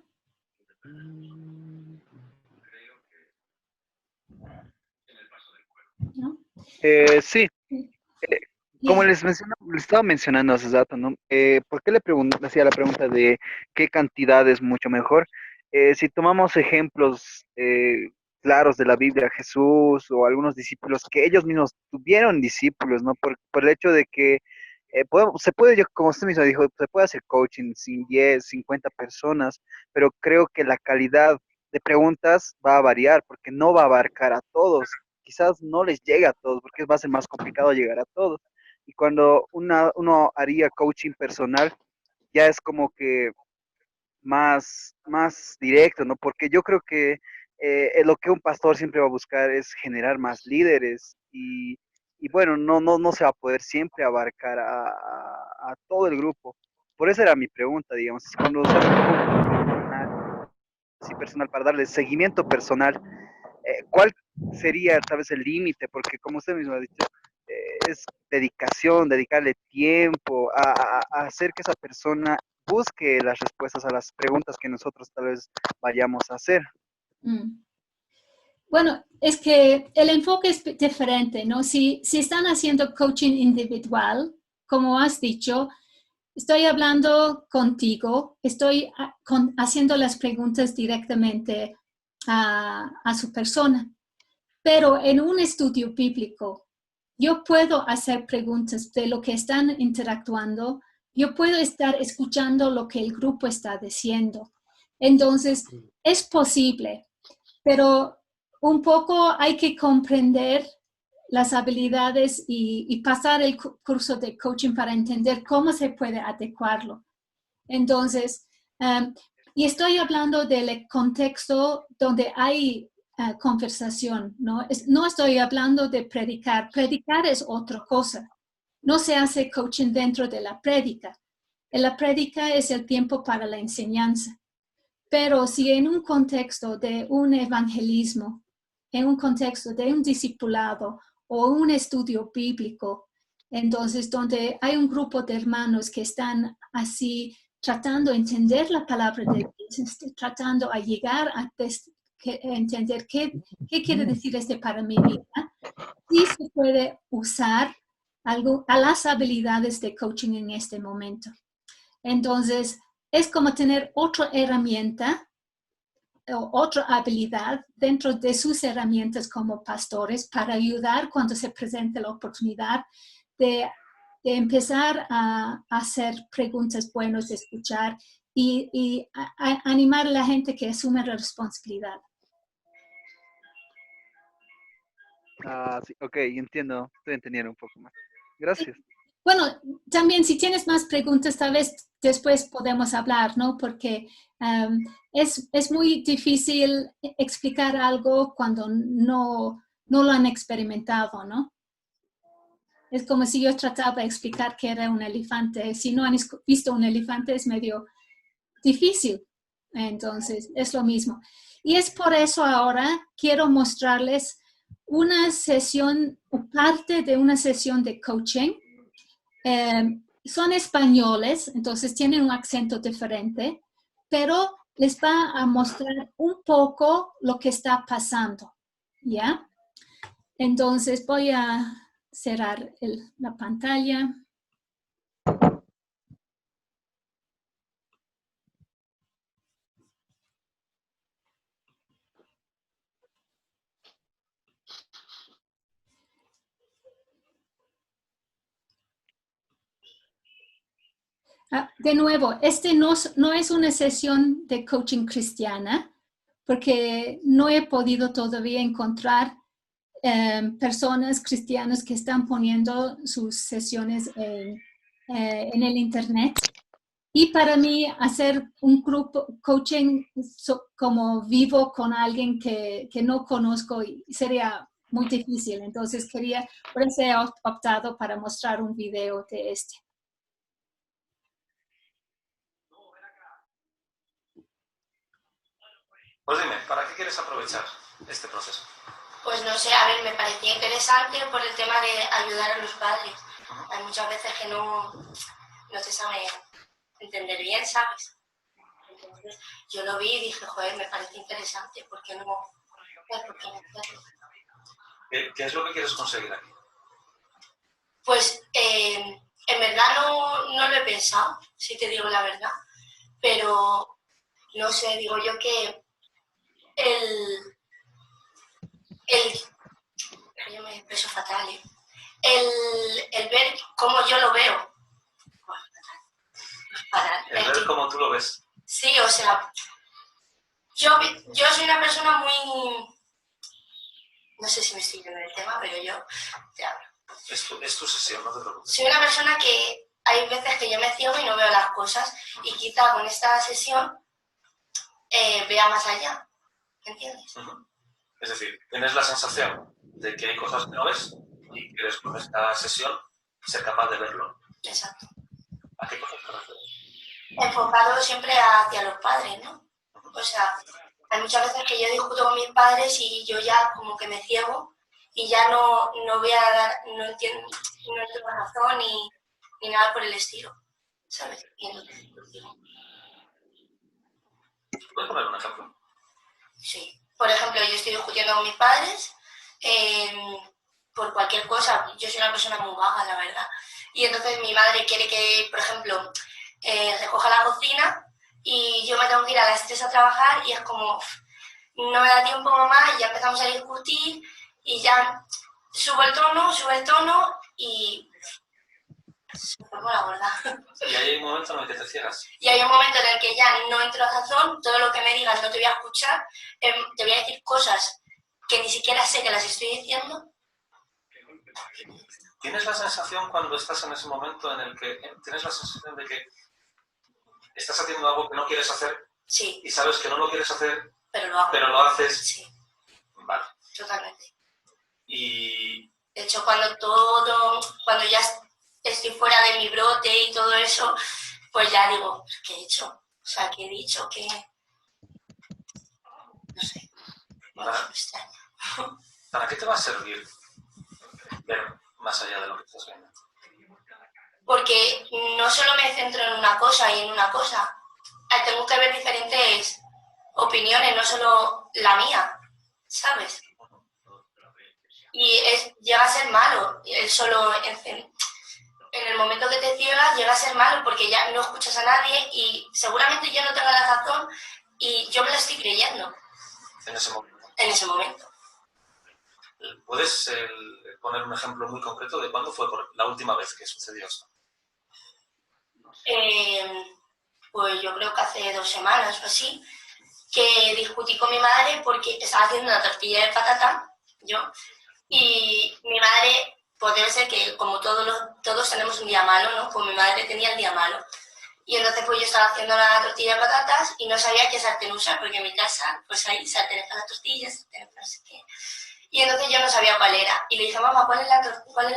¿No? Sí, como les estaba mencionando hace rato, ¿no? ¿Por qué hacía la pregunta de qué cantidad es mucho mejor? Si tomamos ejemplos claros de la Biblia, Jesús o algunos discípulos que ellos mismos tuvieron discípulos, ¿no? Por el hecho de que se puede, como usted mismo dijo, se puede hacer coaching sin 10, 50 personas, pero creo que la calidad de preguntas va a variar porque no va a abarcar a todos. Quizás no les llega a todos porque va a ser más complicado llegar a todos. Y cuando uno haría coaching personal, ya es como que más directo, ¿no? Porque yo creo que lo que un pastor siempre va a buscar es generar más líderes y bueno, no se va a poder siempre abarcar a todo el grupo. Por eso era mi pregunta, digamos, cuando se hace un así personal para darle seguimiento personal, ¿cuál sería tal vez el límite? Porque como usted mismo ha dicho, es dedicación, dedicarle tiempo a hacer que esa persona busque las respuestas a las preguntas que nosotros tal vez vayamos a hacer. Bueno, es que el enfoque es diferente, ¿no? Si están haciendo coaching individual, como has dicho, estoy hablando contigo, estoy haciendo las preguntas directamente a su persona. Pero en un estudio bíblico, yo puedo hacer preguntas de lo que están interactuando, yo puedo estar escuchando lo que el grupo está diciendo. Entonces, es posible, pero un poco hay que comprender las habilidades y pasar el curso de coaching para entender cómo se puede adecuarlo. Entonces, y estoy hablando del contexto donde hay conversación, ¿no? No estoy hablando de predicar. Predicar es otra cosa. No se hace coaching dentro de la prédica. En la prédica es el tiempo para la enseñanza. Pero si en un contexto de un evangelismo, en un contexto de un discipulado o un estudio bíblico, entonces donde hay un grupo de hermanos que están así tratando de entender la palabra de Dios, tratando a llegar a entender qué quiere decir para mi vida, sí se puede usar algo a las habilidades de coaching en este momento. Entonces, es como tener otra herramienta o otra habilidad dentro de sus herramientas como pastores para ayudar cuando se presente la oportunidad de empezar a hacer preguntas buenas, de escuchar y animar a la gente que asume la responsabilidad. Sí, ok, entiendo, estoy entendiendo un poco más. Gracias. Bueno, también si tienes más preguntas, tal vez después podemos hablar, ¿no? Porque es muy difícil explicar algo cuando no lo han experimentado, ¿no? Es como si yo trataba de explicar qué era un elefante. Si no han visto un elefante es medio difícil. Entonces, es lo mismo. Y es por eso ahora quiero mostrarles una sesión, parte de una sesión de coaching. Son españoles, entonces tienen un acento diferente, pero les va a mostrar un poco lo que está pasando, ¿ya? Entonces voy a cerrar la pantalla. De nuevo, este no es una sesión de coaching cristiana, porque no he podido todavía encontrar personas cristianas que están poniendo sus sesiones en el internet. Y para mí hacer un grupo coaching como vivo con alguien que no conozco sería muy difícil. Entonces por eso he optado para mostrar un video de este. Pues dime, ¿para qué quieres aprovechar este proceso? Pues no sé, a ver, me parecía interesante por el tema de ayudar a los padres. Hay muchas veces que no se sabe entender bien, ¿sabes? Entonces yo lo vi y dije, joder, me parece interesante, ¿por qué no hacerlo? ¿Qué es lo que quieres conseguir aquí? Pues en verdad no lo he pensado, si te digo la verdad, pero no sé, digo yo que yo me expreso fatal, ¿eh? El ver cómo yo lo veo. El ver cómo tú lo ves. Sí, o sea, yo soy una persona muy... No sé si me estoy yendo del tema, pero yo te hablo. Es tu sesión, no te preocupes. Soy una persona que hay veces que yo me ciego y no veo las cosas y quizá con esta sesión vea más allá. ¿Entiendes? Es decir, tienes la sensación de que hay cosas que no ves y quieres con esta sesión ser capaz de verlo. Exacto. ¿A qué cosas te refieres? Enfocado siempre hacia los padres, ¿no? O sea, hay muchas veces que yo discuto con mis padres y yo ya como que me ciego y ya no voy a dar, no entiendo razón ni nada por el estilo, ¿sabes? Y entonces, ¿Puedes poner un ejemplo? sí. Por ejemplo, yo estoy discutiendo con mis padres por cualquier cosa. Yo soy una persona muy vaga, la verdad. Y entonces mi madre quiere que, por ejemplo, recoja la cocina y yo me tengo que ir a las 3 a trabajar y es como, no me da tiempo, mamá, y ya empezamos a discutir y ya sube el tono y se me pongo la gorda. Y hay un momento en el que te ciegas. Y hay un momento en el que ya no entro a razón, todo lo que me digas no te voy a escuchar, te voy a decir cosas que ni siquiera sé que las estoy diciendo. ¿Tienes la sensación cuando estás en ese momento en el que tienes la sensación de que estás haciendo algo que no quieres hacer? Sí. Y sabes que no lo quieres hacer, pero lo hago. Pero lo haces. Sí. Vale. Totalmente. Y... De hecho, cuando ya estoy fuera de mi brote y todo eso, pues ya digo, ¿qué he hecho? O sea, ¿qué he dicho? ¿Qué? No sé. ¿Para qué te va a servir ver más allá de lo que estás viendo? Porque no solo me centro en una cosa y en una cosa. Tengo que ver diferentes opiniones, no solo la mía, ¿sabes? Y llega a ser malo, el solo en el momento que te ciegas llega a ser malo porque ya no escuchas a nadie y seguramente yo no tenga la razón y yo me la estoy creyendo. En ese momento. En ese momento. ¿Puedes poner un ejemplo muy concreto de cuándo fue la última vez que sucedió esto? Pues yo creo que hace 2 semanas o así, que discutí con mi madre porque estaba haciendo una tortilla de patata, yo, y mi madre pues debe ser que como todos tenemos un día malo, ¿no? Pues mi madre tenía el día malo. Y entonces pues yo estaba haciendo la tortilla de patatas y no sabía qué sartén usar, porque en mi casa pues hay sartenes para las tortillas, sartenes para no sé qué. Y entonces yo no sabía cuál era. Y le dije, mamá, ¿cuál es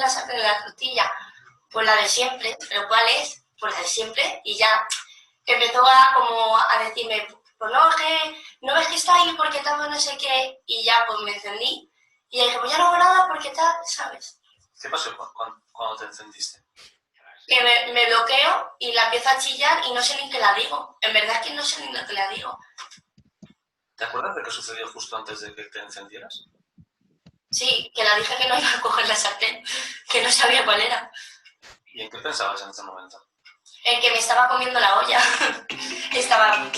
la sartén de la tortilla? Pues la de siempre. ¿Pero cuál es? Pues la de siempre. Y ya empezó a decirme, pues no, no ves que está ahí porque tanto no sé qué. Y ya pues me encendí. Y ella dijo, pues ya no hago nada porque tal, ¿sabes? ¿Qué pasó cuando te encendiste? Que me bloqueo y la empiezo a chillar y no sé ni qué la digo. En verdad es que no sé ni lo que la digo. ¿Te acuerdas de qué sucedió justo antes de que te encendieras? Sí, que la dije que no iba a coger la sartén, que no sabía cuál era. ¿Y en qué pensabas en ese momento? En que me estaba comiendo la olla. Estaba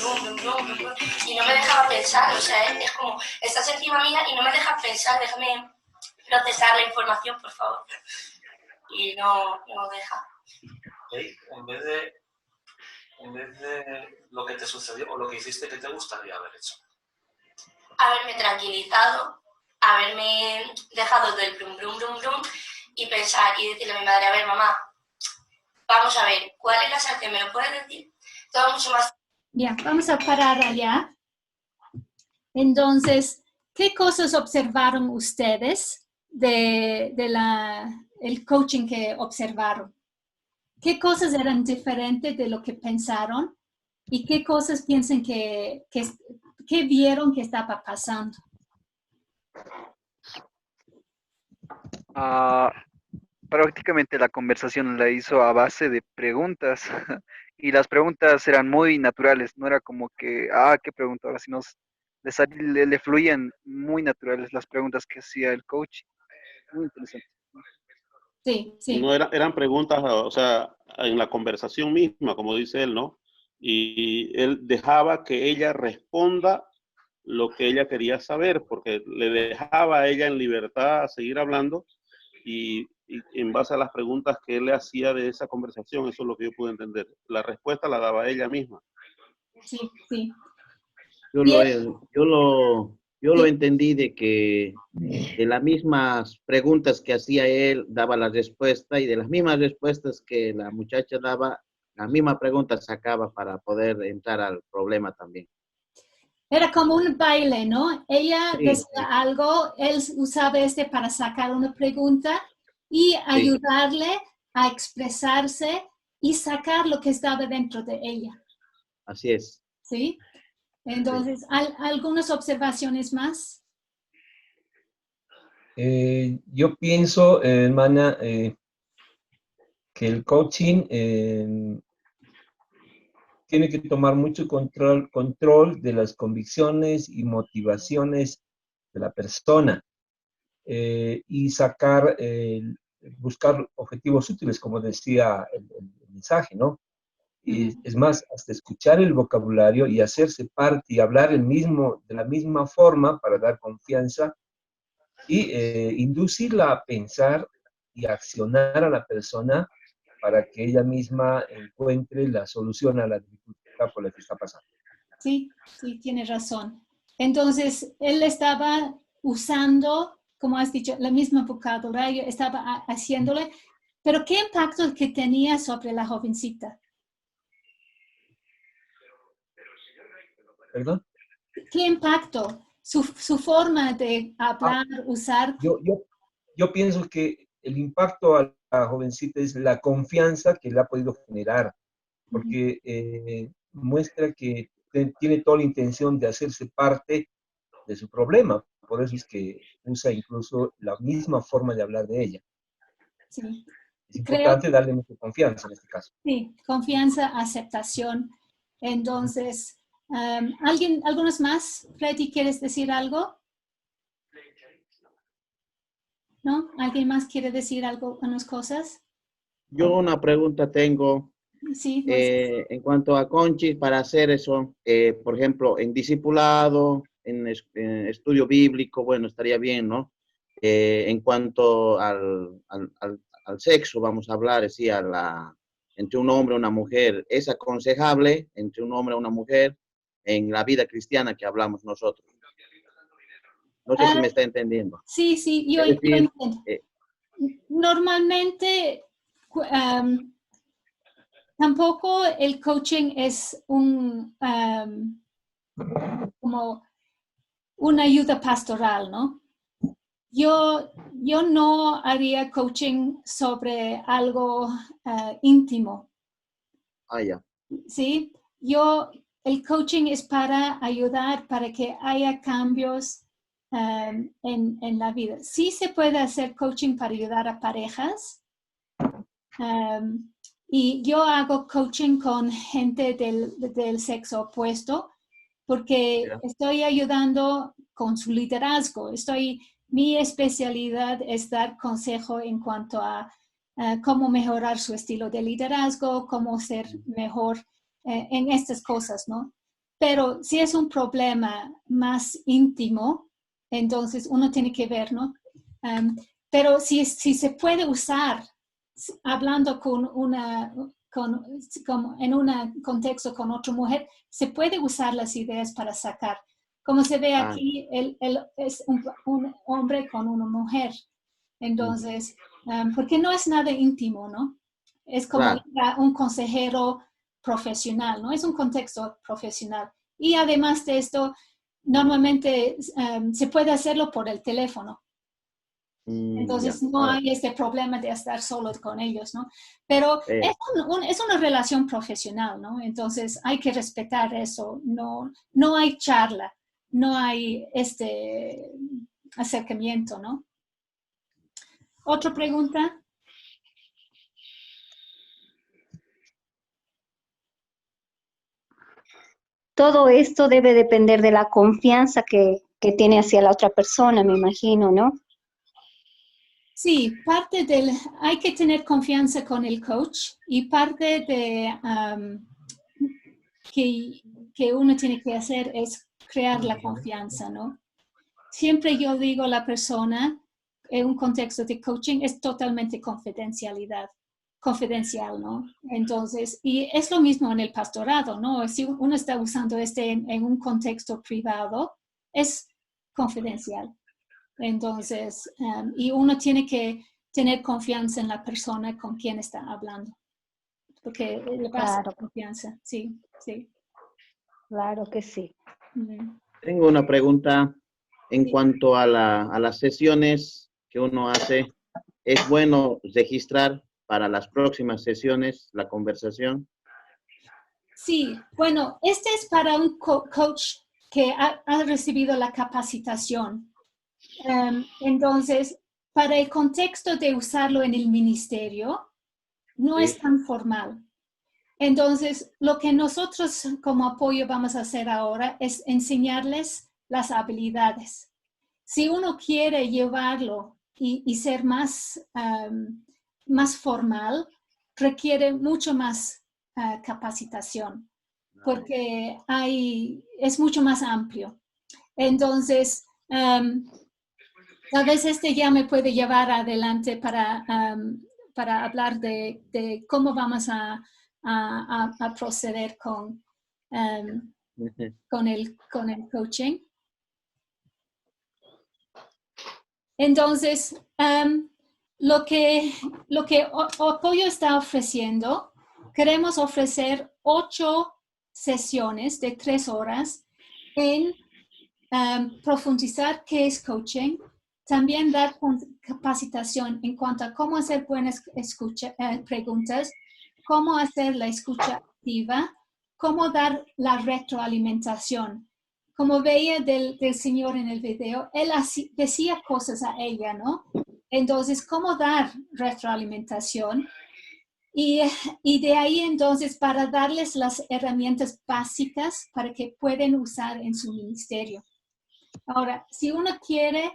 y no me dejaba pensar. O sea, es como, estás encima mía y no me dejas pensar. Déjame procesar la información, por favor. Y no deja. ¿Okay? En vez de lo que te sucedió o lo que hiciste, ¿qué te gustaría haber hecho? Haberme tranquilizado, haberme dejado del brum, brum, brum, brum y pensar y decirle a mi madre, a ver, mamá, vamos a ver, ¿cuál es la sartén? ¿Me lo puedes decir? Todo mucho más. Ya, vamos a parar allá. Entonces, ¿qué cosas observaron ustedes de el coaching que observaron? ¿Qué cosas eran diferentes de lo que pensaron? ¿Y qué cosas piensan que vieron que estaba pasando? Prácticamente la conversación la hizo a base de preguntas y las preguntas eran muy naturales, no era como que, qué pregunta ahora, sino le fluían muy naturales las preguntas que hacía el coach. Muy interesante. Sí, sí. No eran preguntas, o sea, en la conversación misma, como dice él, ¿no? Y él dejaba que ella responda lo que ella quería saber, porque le dejaba a ella en libertad a seguir hablando y en base a las preguntas que él le hacía de esa conversación, eso es lo que yo pude entender. La respuesta la daba ella misma. Sí, sí. Yo lo entendí de que de las mismas preguntas que hacía él, daba la respuesta, y de las mismas respuestas que la muchacha daba, la misma pregunta sacaba para poder entrar al problema también. Era como un baile, ¿no? Ella Sí, decía sí. algo, él usaba para sacar una pregunta y ayudarle a expresarse y sacar lo que estaba dentro de ella. Así es. ¿Sí? Entonces, ¿algunas observaciones más? Yo pienso, hermana, que el coaching tiene que tomar mucho control de las convicciones y motivaciones de la persona y buscar objetivos útiles, como decía el mensaje, ¿no? Y es más, hasta escuchar el vocabulario y hacerse parte y hablar de la misma forma para dar confianza y inducirla a pensar y accionar a la persona para que ella misma encuentre la solución a la dificultad por la que está pasando. Sí, sí, tiene razón. Entonces, él estaba usando, como has dicho, el mismo vocabulario, estaba haciéndole, pero ¿qué impacto que tenía sobre la jovencita? ¿Perdón? ¿Qué impacto? Su forma de hablar, usar. Yo pienso que el impacto a la jovencita es la confianza que le ha podido generar, porque muestra que tiene toda la intención de hacerse parte de su problema. Por eso es que usa incluso la misma forma de hablar de ella. Sí. Es importante darle mucha confianza en este caso. Sí, confianza, aceptación. Entonces, ¿algunos más? Freddy, ¿quieres decir algo? ¿No? ¿Alguien más quiere decir algo, unas cosas? Yo una pregunta tengo. Sí. En cuanto a Conchi, para hacer eso, por ejemplo, en discipulado, en estudio bíblico, bueno, estaría bien, ¿no? En cuanto al sexo, vamos a hablar, sí, entre un hombre y una mujer, ¿es aconsejable entre un hombre y una mujer en la vida cristiana que hablamos nosotros? No sé si me está entendiendo. Sí, yo Es decir, entiendo. Normalmente, tampoco el coaching es como una ayuda pastoral, ¿no? Yo no haría coaching sobre algo íntimo. Ya. ¿Sí? El coaching es para ayudar, para que haya cambios en la vida. Sí se puede hacer coaching para ayudar a parejas. Y yo hago coaching con gente del sexo opuesto porque estoy ayudando con su liderazgo. Mi especialidad es dar consejo en cuanto a cómo mejorar su estilo de liderazgo, cómo ser mejor en estas cosas, ¿no? Pero si es un problema más íntimo, entonces uno tiene que ver, ¿no? Pero si se puede usar hablando en un contexto con otra mujer, se puede usar las ideas para sacar. Como se ve aquí, es un hombre con una mujer. Entonces, porque no es nada íntimo, ¿no? Es como un consejero profesional, ¿no? Es un contexto profesional. Y además de esto, normalmente se puede hacerlo por el teléfono. Entonces no hay este problema de estar solo con ellos, ¿no? Pero es una relación profesional, ¿no? Entonces hay que respetar eso. No hay charla, no hay este acercamiento, ¿no? ¿Otra pregunta? Todo esto debe depender de la confianza que tiene hacia la otra persona, me imagino, ¿no? Sí, hay que tener confianza con el coach y parte de que uno tiene que hacer es crear la confianza, ¿no? Siempre yo digo a la persona, en un contexto de coaching, es totalmente confidencial, ¿no? Entonces, y es lo mismo en el pastorado, ¿no? Si uno está usando en un contexto privado, es confidencial. Entonces, y uno tiene que tener confianza en la persona con quien está hablando, porque le pasa Claro. confianza, sí. Claro que sí. Tengo una pregunta en cuanto a las sesiones que uno hace. ¿Es bueno registrar para las próximas sesiones la conversación? Sí, bueno, este es para un coach que ha recibido la capacitación. Entonces, para el contexto de usarlo en el ministerio, no es tan formal. Entonces, lo que nosotros como apoyo vamos a hacer ahora es enseñarles las habilidades. Si uno quiere llevarlo y ser más formal, requiere mucho más capacitación, porque es mucho más amplio. Entonces, tal vez ya me puede llevar adelante para hablar de cómo vamos a proceder con el coaching. Entonces, lo que Apoyo está ofreciendo, queremos ofrecer 8 sesiones de 3 horas en profundizar qué es coaching, también dar capacitación en cuanto a cómo hacer buenas preguntas, cómo hacer la escucha activa, cómo dar la retroalimentación. Como veía del señor en el video, él decía cosas a ella, ¿no? Entonces, cómo dar retroalimentación. Y de ahí entonces para darles las herramientas básicas para que puedan usar en su ministerio. Ahora, si uno quiere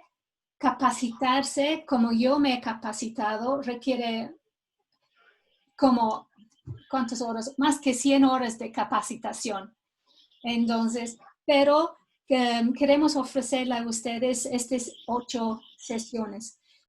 capacitarse como yo me he capacitado, requiere como, ¿cuántas horas? Más que 100 horas de capacitación. Entonces, pero queremos ofrecerle a ustedes estas 8 sesiones.